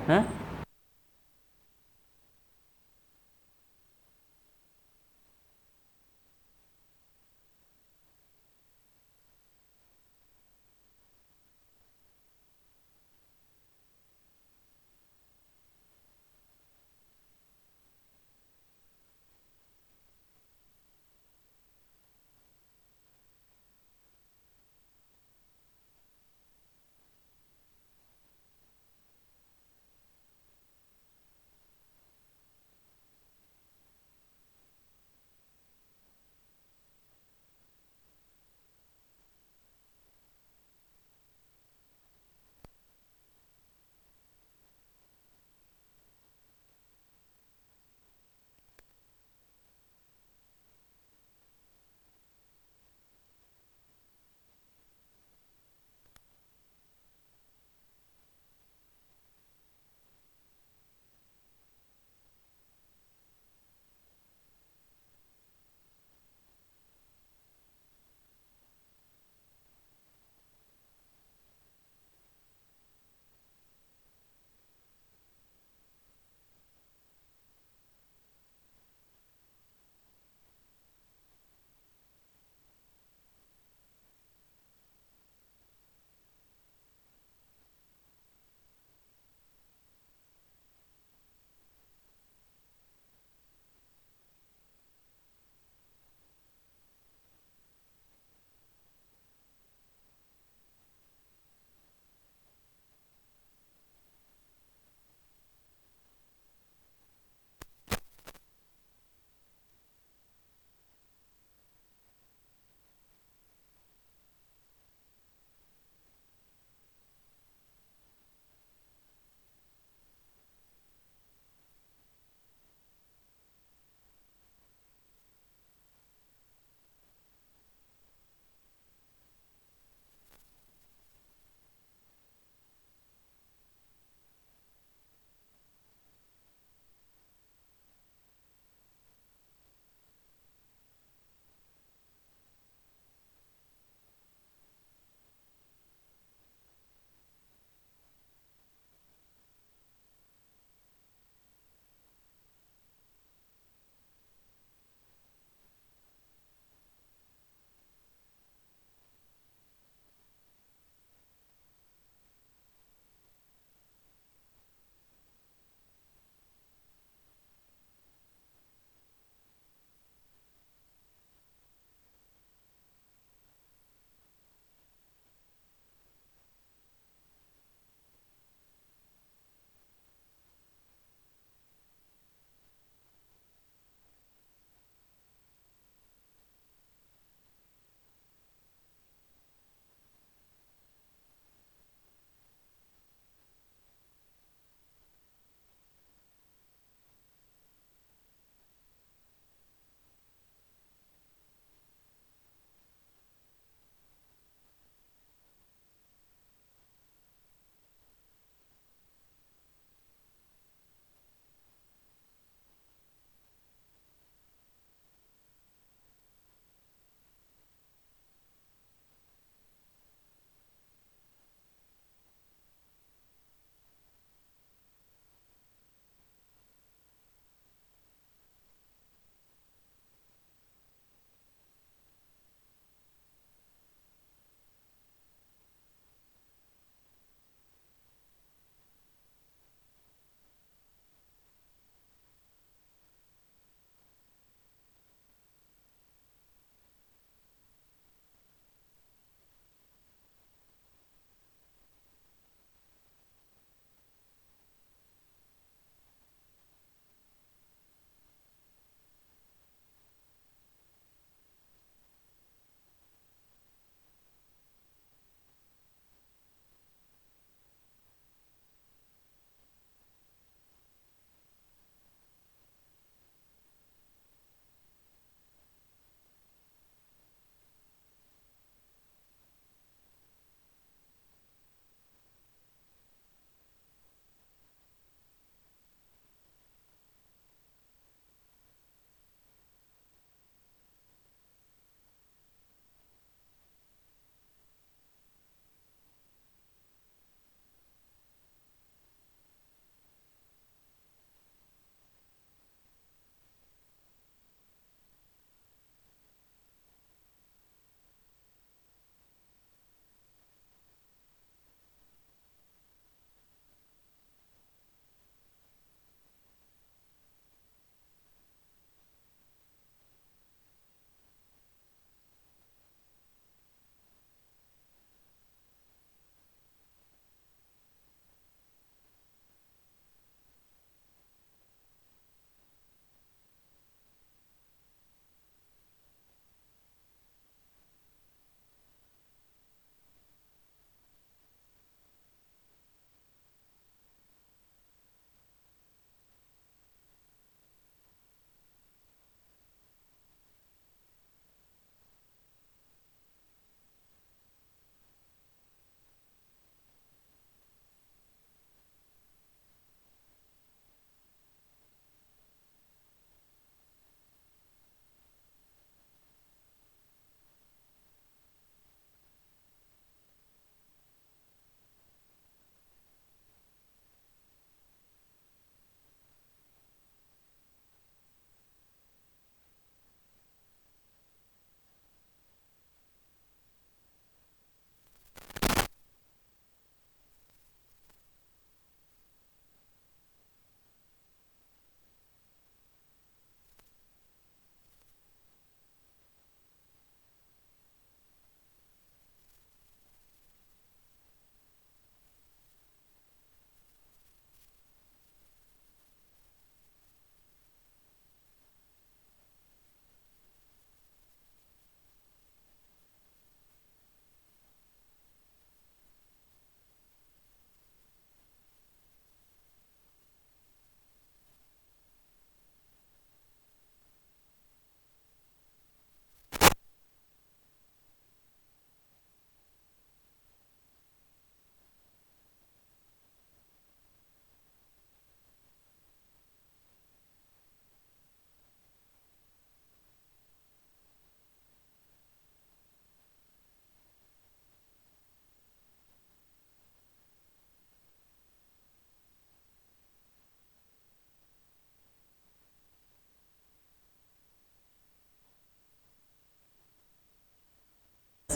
हैं?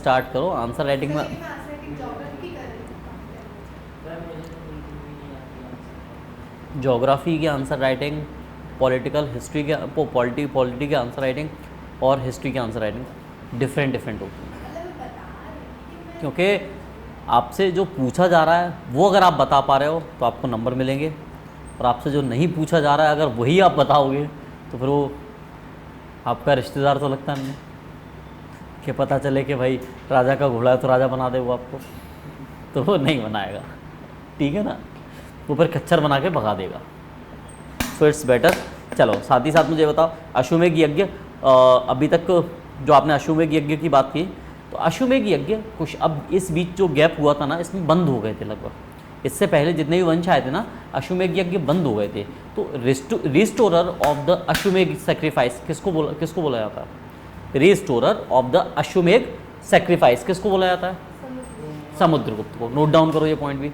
स्टार्ट करो आंसर राइटिंग में। मैं आंसर राइटिंग ज्योग्राफी की कर रही हूँ। सर मुझे तो बिल्कुल भी नहीं आती आंसर। ज्योग्राफी की आंसर राइटिंग, पॉलिटिकल हिस्ट्री के पॉलिटी के आंसर राइटिंग और हिस्ट्री के आंसर राइटिंग डिफरेंट होती है। मतलब मैं बता रही हूँ कि मैं क्योंकि आपसे जो पूछा जा रहा है वो अगर आप बता पा रहे हो तो आपको नंबर मिलेंगे, और आपसे जो नहीं पूछा जा रहा है अगर वही आप बताओगे तो फिर वो आपका रिश्तेदार तो लगता नहीं कि पता चले कि भाई राजा का घोड़ा है तो राजा बना दे वो आपको, तो वो नहीं बनाएगा, ठीक है ना, वो फिर खच्चर बना के भगा देगा। So it's better. चलो साथ ही साथ मुझे बताओ अश्वमेध यज्ञ, अभी तक जो आपने अश्वमेध यज्ञ की बात की, तो अश्वमेध यज्ञ कुछ अब इस बीच जो गैप हुआ था ना इसमें बंद हो गए थे लगभग, इससे पहले जितने भी वंश आए थे ना अश्वमेध यज्ञ बंद हो गए थे। तो रिस्टोरर ऑफ द अश्वमेध सेक्रीफाइस किसको बोला जाता है? रिस्टोरर ऑफ द अश्वमेध सेक्रीफाइस किसको बोला जाता है? समुद्रगुप्त को। नोट डाउन करो ये पॉइंट भी,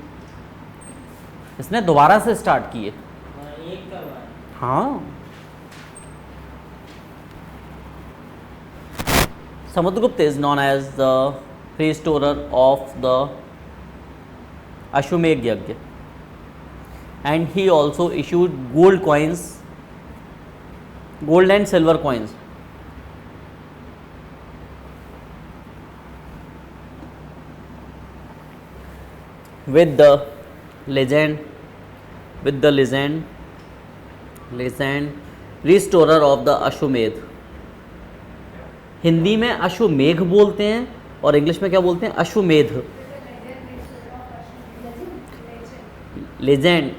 इसने दोबारा से स्टार्ट किए। हाँ, एक करवाएं। हाँ, Samudragupta is known as the restorer of the Ashwamedh Yajna, and he also issued gold and silver coins. With the legend restorer of the Ashwamedh। Hindi में अश्वमेघ बोलते हैं और इंग्लिश में क्या बोलते हैं? अश्वमेध। लेजेंड,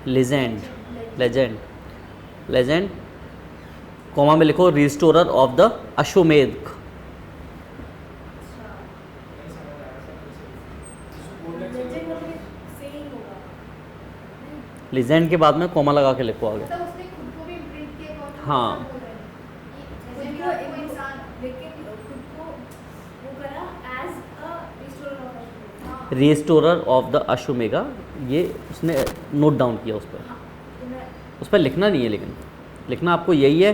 LEGEND, लेजेंड, कॉमा में लिखो restorer of the Ashvamedha. Legend के बाद में कॉमा लगा के लिखो आगे। मतलब उसने खुद को भी इम्प्रिंट किया और हाँ। जैसे कोई इंसान लेकिन खुद को वो करा एज अ रिस्टोरर ऑफ अश्वमेध। हाँ। रिस्टोरर ऑफ द अश्वमेधा, ये उसने नोट डाउन किया उस पर। उस पर लिखना नहीं है, लेकिन लिखना आपको यही है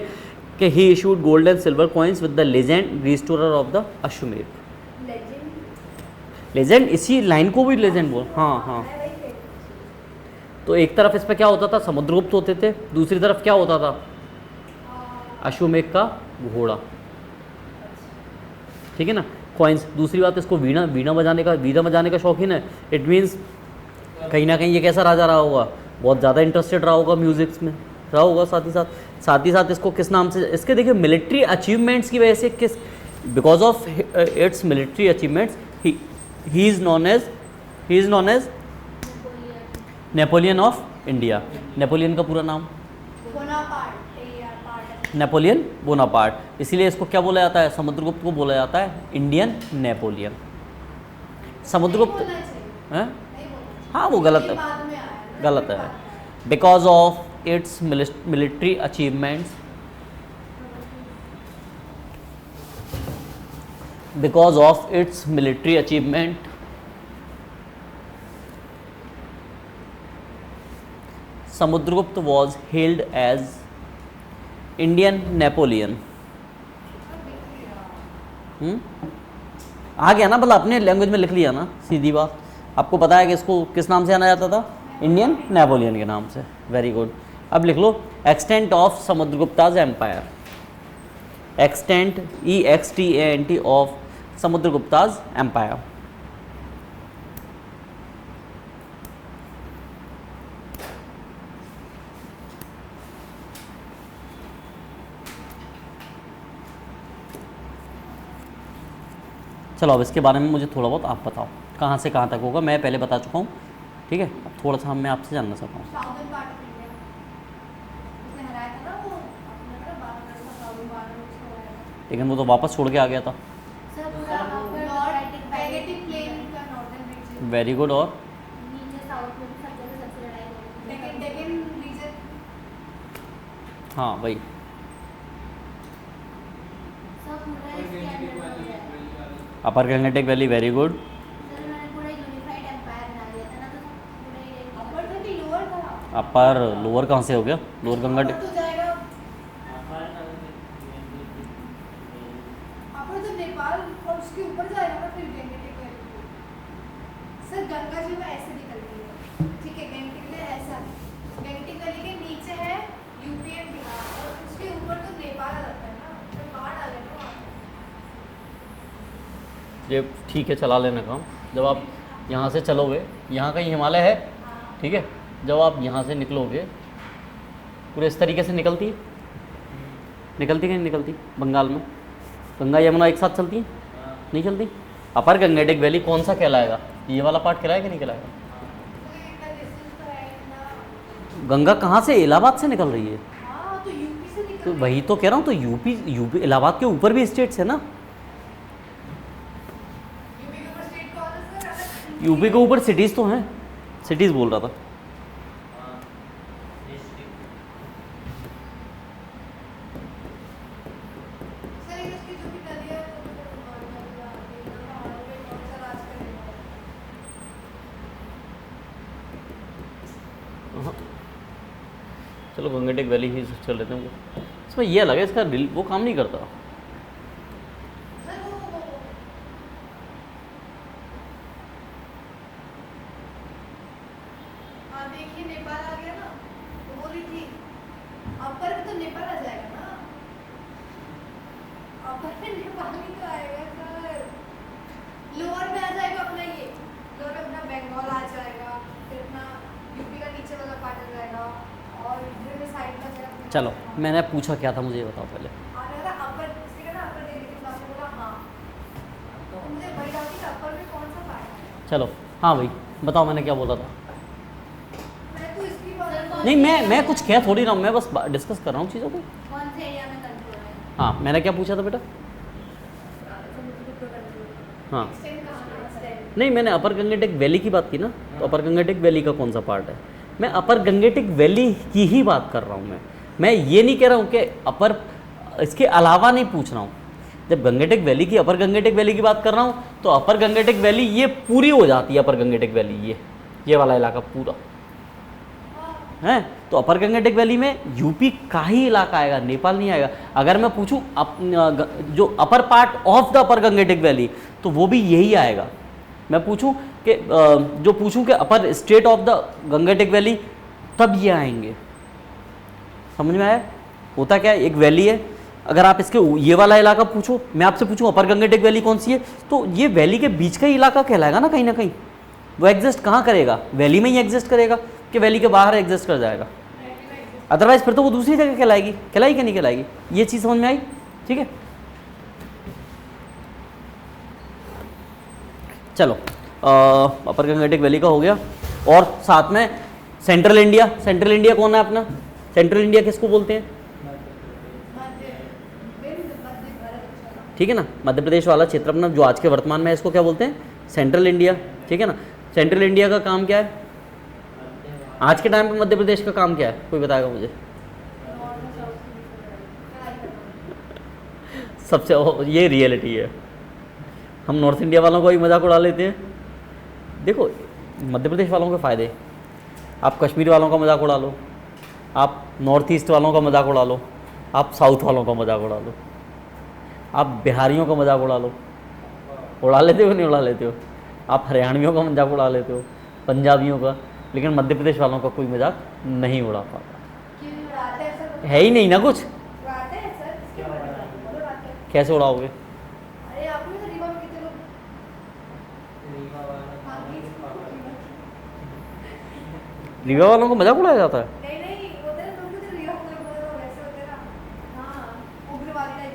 कि he issued gold and silver coins with the legend restorer of the Ashvamedha. Legend इसी लाइन को भी लेजेंड बोल। हाँ। तो एक तरफ इस पर क्या होता था? समुद्रगुप्त होते थे, दूसरी तरफ क्या होता था? अश्वमेध का घोड़ा, ठीक है ना, कॉइन्स। दूसरी बात, इसको वीणा बजाने का शौकीन है। इट मीन्स कहीं ना कहीं ये कैसा राजा रहा होगा? बहुत ज़्यादा इंटरेस्टेड रहा होगा म्यूजिक्स में, रहा होगा। साथ ही साथ इसको किस नाम से, इसके देखिए मिलिट्री अचीवमेंट्स की वजह से, because of its military achievements ही is known as Napoleon of India. Napoleon का पूरा नाम? Napoleon Bonaparte. इसीलिए इसको क्या बोला जाता है? समुद्रगुप्त को बोला जाता है इंडियन नेपोलियन। समुद्रगुप्त हैं? हाँ, वो गलत है। Because of its military achievements, Samudragupta was held as Indian Napoleon. आ गया ना, मतलब अपने लैंग्वेज में लिख लिया ना, सीधी बात। आपको पता है कि इसको किस नाम से जाना जाता था? इंडियन नेपोलियन के नाम से। Very good. अब लिख लो extent of Samudragupta's empire. Extent, EXTENT of Samudragupta's empire. चलो अब इसके बारे में मुझे थोड़ा बहुत आप बताओ, कहाँ से कहाँ तक होगा। मैं पहले बता चुका हूँ, ठीक है। अब थोड़ा सा मैं आपसे जानना चाहता हूँ। साउदर्न पार्ट ऑफ इंडिया उसने हराया था ना, वो अपना ना 12 का साउदर्न पार्ट में उसको हराया था। लेकिन वो तो वापस छोड़ के आ गया था। सर पूरा नॉर्थ पैगेटिक प्लेन का नॉर्दर्न रीजन। Very good. और नीचे साउथ में भी सब जगह सबसे लड़ाई होती है। डेक्कन रीजन। हाँ भाई, सब पूरा इसके अंदर हो गया। Upper Gangetic valley. Very good. Sir मैंने पूरा यूनिफाइड एम्पायर बना लिया था ना, तो पूरा अपर था कि लोअर था? अपर लोअर कहाँ से हो गया? लोअर गंगेटिक अपर तो जाएगा, अपर तो नेपाल और सर गंगा जो है ऐसे निकलती है, ठीक है, गंगटिक वैली ऐसा, गंगटिक वैली के नीचे है यूपी एंड बिहार और उसके ऊपर तो नेपाल आ जाता है ना, तो बाढ़ आ गया ना वहाँ पे। ये ठीक है, चला लेने का। जब आप यहाँ से चलोगे, यहाँ कहीं हिमालय है, हाँ ठीक है, जब आप यहाँ से निकलोगे पूरे इस तरीके से निकलती है, निकलती कि नहीं निकलती? बंगाल में गंगा यमुना एक साथ चलती हैं? नहीं चलती। अपर गंगेटिक वैली कौन सा कहलाएगा? ये वाला पार्ट कहलाएगा कि नहीं कहलाएगा? तो ये इतना डिस्टेंस तो है इतना। गंगा कहाँ से? इलाहाबाद से निकल रही है। हाँ तो यूपी से निकल तो रही वही तो कह रहा हूँ, तो यूपी इलाहाबाद के ऊपर भी स्टेट्स है ना। यूपी के ऊपर स्टेट कौन है सर? अलग यूपी के ऊपर सिटीज़ तो हैं, सिटीज़ बोल रहा था। सर ये इसकी जो भी नदियाँ हैं, वो तो नदियाँ आती हैं, पहाड़ों पे कौन सा राज करेगा? हाँ, चलो गंगेटिक वैली ही चल लेते हैं हमको। इसमें ये अलग है, इसका वो काम नहीं करता। सर वो हाँ देखिए नेपाल आ गया ना, तो बोली थी अपर में तो नेपाल आ जाएगा ना, अपर में नेपाल ही तो आएगा सर। लोअर में आ जाएगा अपना ये, लोअर में अपना बंगाल आ जाएगा, फिर अपना यूपी का नीचे वाला पार्ट आ जाएगा और इधर में साइड में जाएगा। चलो, मैंने पूछा क्या था, मुझे ये बताओ पहले। आ रहा था अपर, इसलिए कहना अपर देखने के बाद बोला हाँ, तो मुझे वही डाउट थी कि अपर में कौन सा पार्ट है। चलो, हाँ भाई बताओ, मैंने क्या बोला था? मैं तो इसकी बात नहीं, मैं कुछ कह थोड़ी रहा हूँ, मैं बस डिस्कस कर रहा हूँ चीज़ों को। कौन से एरिया में कंट्रोल है? हाँ, मैंने क्या पूछा था बेटा? हाँ, एक्सटेंड कहाँ है? एक्सटेंड नहीं, मैंने अपर गंगेटिक वैली की बात की ना, तो अपर गंगेटिक वैली का कौन सा पार्ट है? मैं अपर गंगेटिक वैली की ही बात कर रहा हूँ। मैं ये नहीं कह रहा हूँ कि अपर, इसके अलावा नहीं पूछ रहा हूँ। जब गंगेटिक वैली की, अपर गंगेटिक वैली की बात कर रहा हूँ, तो अपर गंगेटिक वैली ये पूरी हो जाती है। अपर गंगेटिक वैली ये वाला इलाका पूरा है। तो अपर गंगेटिक वैली में यूपी का ही इलाका आएगा, नेपाल नहीं आएगा। अगर मैं पूछूं जो upper part of the upper Gangetic valley, तो वो भी यही आएगा। मैं पूछूं कि जो पूछूं कि upper state of the Gangetic valley, तब ये आएंगे। समझ में आया? होता क्या है, एक वैली है, अगर आप इसके ये वाला इलाका पूछो, मैं आपसे पूछूं अपर गंगेटिक वैली कौन सी है, तो ये वैली के बीच का ही इलाका कहलाएगा ना कहीं। वो एग्जिस्ट कहाँ करेगा? वैली में ही एग्जिस्ट करेगा कि वैली के बाहर एग्जिस्ट कर जाएगा? अदरवाइज फिर तो वो दूसरी जगह कहलाएगी कि नहीं कहलाएगी? ये चीज़ समझ में आई? ठीक है, चलो, अपर गंगेटिक वैली का हो गया। और साथ में सेंट्रल इंडिया कौन है अपना? सेंट्रल इंडिया किसको बोलते हैं? ठीक है ना, मध्य प्रदेश वाला क्षेत्र अपना, जो आज के वर्तमान में है, इसको क्या बोलते हैं? Central India. ठीक है ना, सेंट्रल इंडिया का काम क्या है आज के टाइम पे? मध्य प्रदेश का काम क्या है, कोई बताएगा मुझे? सबसे ये रियलिटी है। हम नॉर्थ इंडिया वालों को ही मजाक उड़ा लेते हैं। देखो, मध्य प्रदेश वालों के फ़ायदे, आप कश्मीर वालों का मजाक उड़ा लो, आप नॉर्थ ईस्ट वालों का मजाक उड़ा लो, आप साउथ वालों का मजाक उड़ा लो, आप बिहारियों का मजाक उड़ा लो, उड़ा लेते हो नहीं उड़ा लेते हो? आप हरियाणवियों का मजाक उड़ा लेते हो, पंजाबियों का, लेकिन मध्य प्रदेश वालों का कोई मजाक नहीं उड़ा पाता। क्यों उड़ाते हैं सर? है ही नहीं ना कुछ। उड़ाते हैं सर, इसके बारे में बोलो, उड़ाते हैं। कैसे उड़ाओगे? अरे आपने तो रीवा में कितने लोग हाँ, रीवा वालों को मजाक उड़ाया जाता है? नहीं होते हैं लोग जो रीवा में लोग वैसे होते हैं ना। हाँ, उग्रवादी type.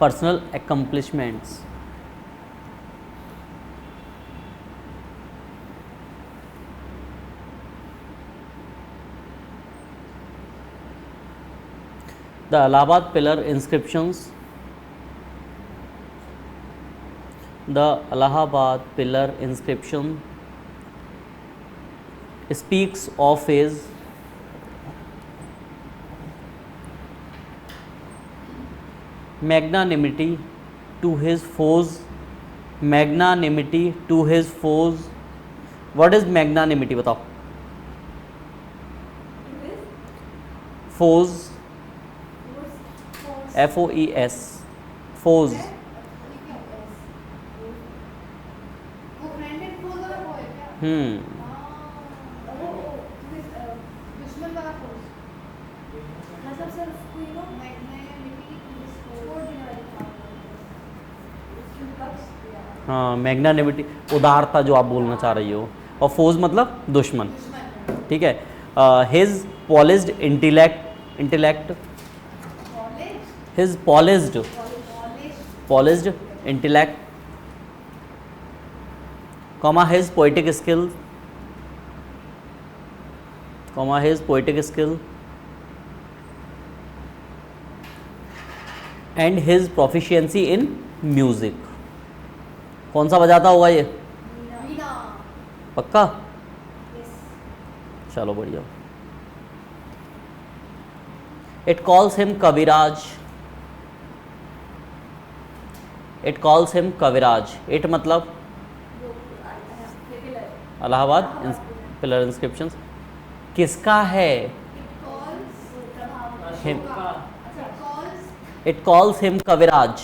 Personal accomplishments. The Allahabad pillar inscriptions. The Allahabad pillar inscription speaks of his magnanimity to his foes. Magnanimity to his foes. What is magnanimity? बताओ. Foes. FOES. Foes. वो फ्रेंड एंड फोज वाला वो है क्या? दुश्मन वाला फोज। मतलब सर उसको यू नो मैं मेरी छोड़ देने वाली था। उसकी लक्ष्य दिया। हाँ, मैग्नानिमिटी उदारता जो आप बोलना चाह रही हो, और फोज मतलब दुश्मन. दुश्मन। ठीक है. His polished intellect college. His polished college. intellect, comma his poetic skill, and his proficiency in music. कौन सा बजाता होगा ये? वीणा। पक्का? यस। चलो बढ़िया. It calls him Kaviraj. It मतलब इलाहाबाद पिलर इंस्क्रिप्शंस किसका है? Him. It calls him कविराज.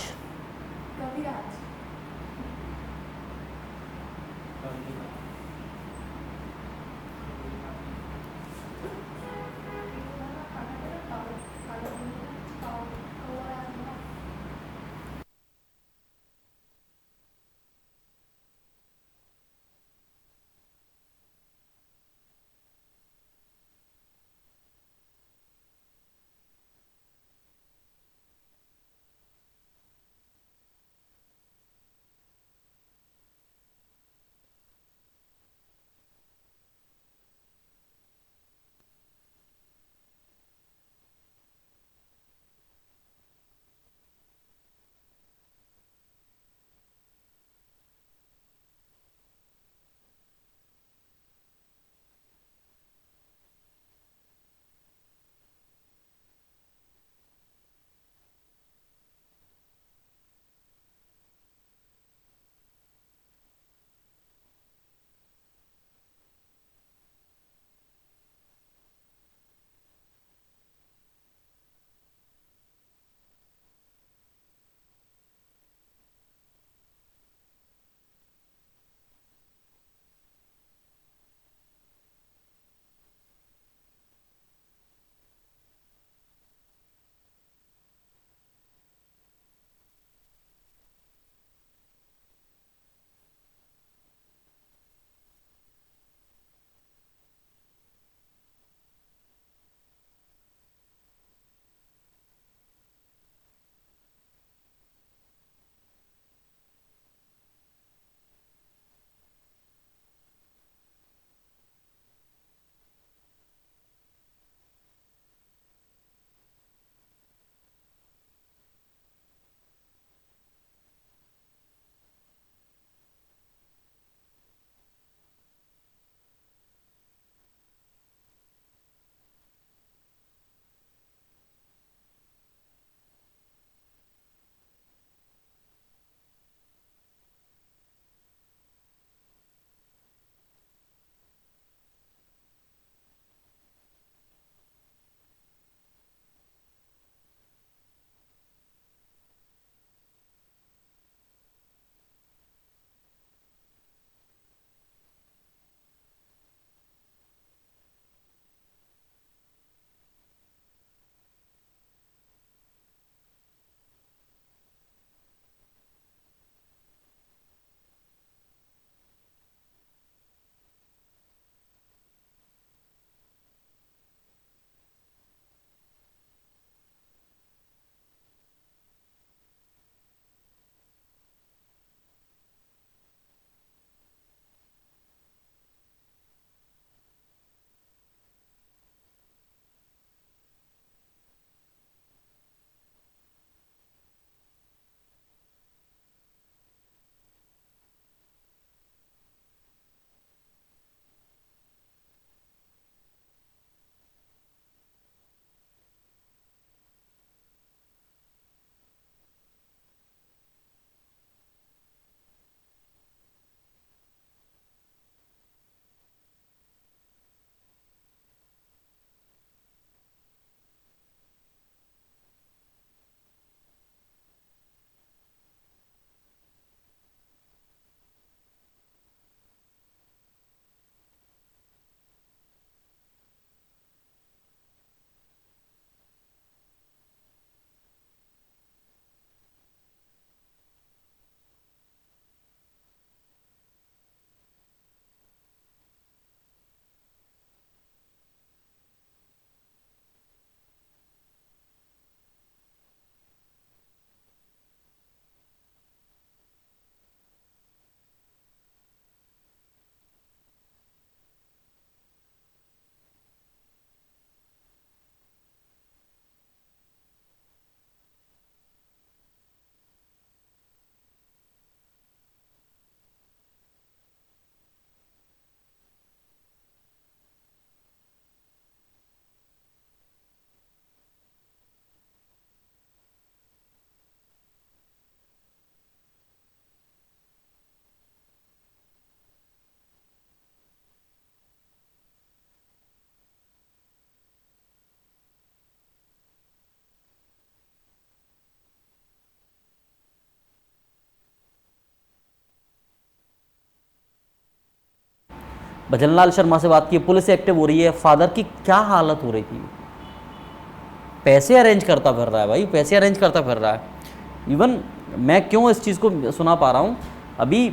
भजन लाल शर्मा से बात की, पुलिस एक्टिव हो रही है, फादर की क्या हालत हो रही थी, पैसे अरेंज करता फिर रहा है भाई, पैसे अरेंज करता फिर रहा है। इवन मैं क्यों इस चीज़ को सुना पा रहा हूँ अभी,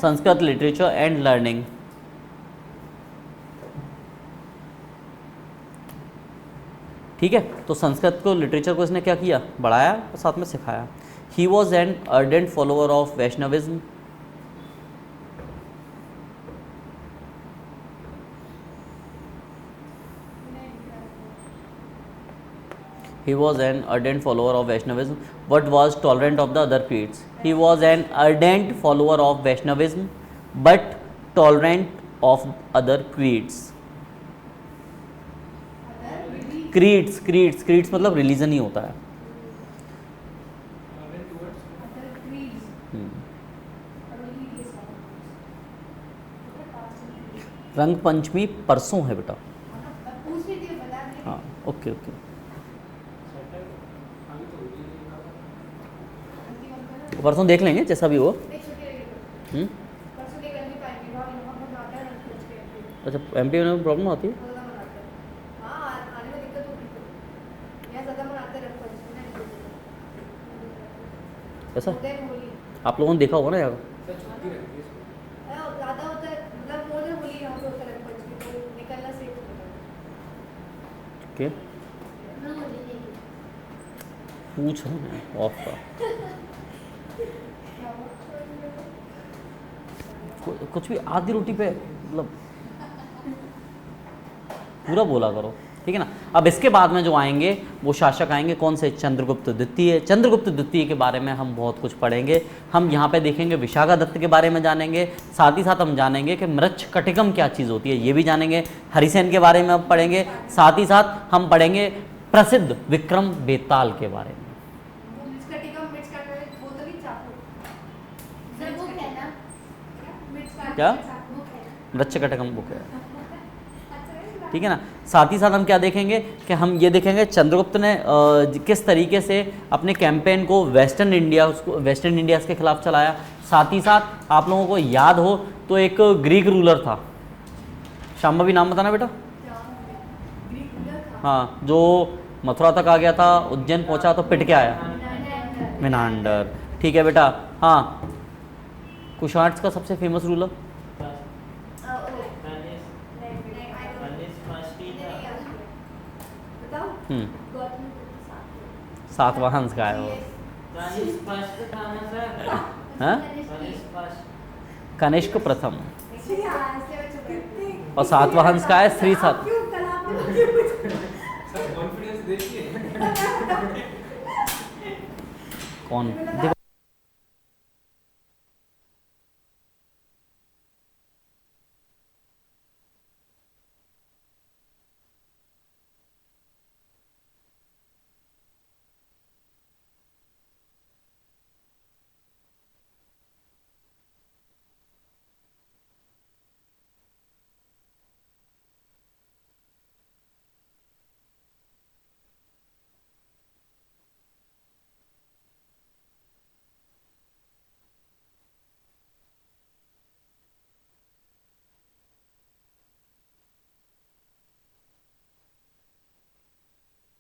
संस्कृत लिटरेचर एंड लर्निंग। ठीक है, तो संस्कृत को लिटरेचर को इसने क्या किया, बढ़ाया और साथ में सिखाया। He was an ardent follower of Vaishnavism. He was an ardent follower of Vaishnavism, but was tolerant of the other creeds. He was an ardent follower of Vaishnavism, but tolerant of other creeds. creeds मतलब religion ही होता है। रंग पंचमी परसों है बेटा। हाँ, okay okay. परसों देख लेंगे जैसा भी हो। अच्छा, एमपी में प्रॉब्लम आती है। ऐसा आप लोगों ने देखा होगा ना यार। ओके, पूछ रहा हूँ ऑफ का। कुछ भी आधी रोटी पे मतलब पूरा बोला करो, ठीक है ना। अब इसके बाद में जो आएंगे वो शासक आएंगे, कौन से, चंद्रगुप्त द्वितीय। चंद्रगुप्त द्वितीय के बारे में हम बहुत कुछ पढ़ेंगे। हम यहाँ पे देखेंगे विशाखादत्त के बारे में जानेंगे, साथ ही साथ हम जानेंगे कि मृच्छकटिकम क्या चीज़ होती है, ये भी जानेंगे। हरिसेन के बारे में अब पढ़ेंगे, साथ ही साथ हम पढ़ेंगे प्रसिद्ध विक्रम बेताल के बारे में। क्या मृच्छकटिकम बुक है, ठीक है ना। साथ ही साथ हम क्या देखेंगे कि हम ये देखेंगे चंद्रगुप्त ने किस तरीके से अपने कैंपेन को वेस्टर्न इंडिया के खिलाफ चलाया। साथ ही साथ आप लोगों को याद हो तो एक ग्रीक रूलर था, शाम्भवी नाम बताना बेटा। हाँ, जो मथुरा तक आ गया था, उज्जैन पहुंचा तो पिट के आया, मिनांडर। ठीक है बेटा। हाँ, कुशाट्स का सबसे फेमस रूलर सातवाहन का है वो। हाँ? कनिष्क प्रथम और सातवाहन का है श्री सात। कौन देखो,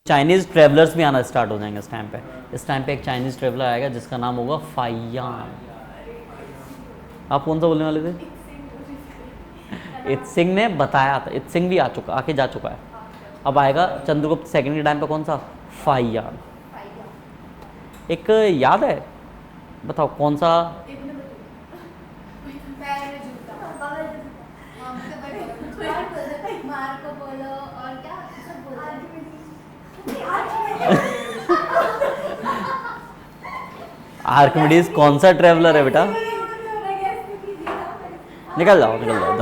चाइनीज़ ट्रेवलर्स भी आना स्टार्ट हो जाएंगे इस टाइम पे। इस टाइम पे एक चाइनीज़ ट्रेवलर आएगा जिसका नाम होगा फाइयान। आप कौन सा बोलने वाले थे? इत सिंह ने बताया था, इत सिंह भी आके जा चुका है। अब आएगा चंद्रगुप्त सेकंड के टाइम पे कौन सा, फाइयान। एक याद है, बताओ कौन सा? आर्किमिडीज कौन सा ट्रेवलर है बेटा? निकल जाओ निकल जाओ।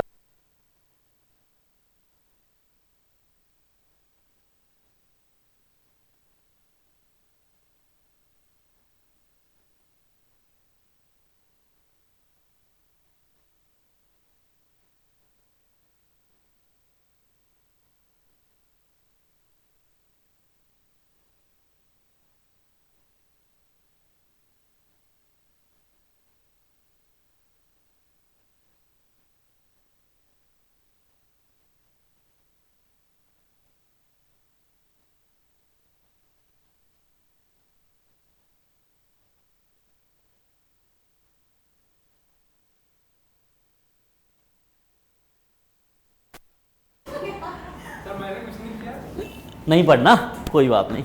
मैंने कुछ नहीं किया। नहीं पढ़ना, कोई बात नहीं।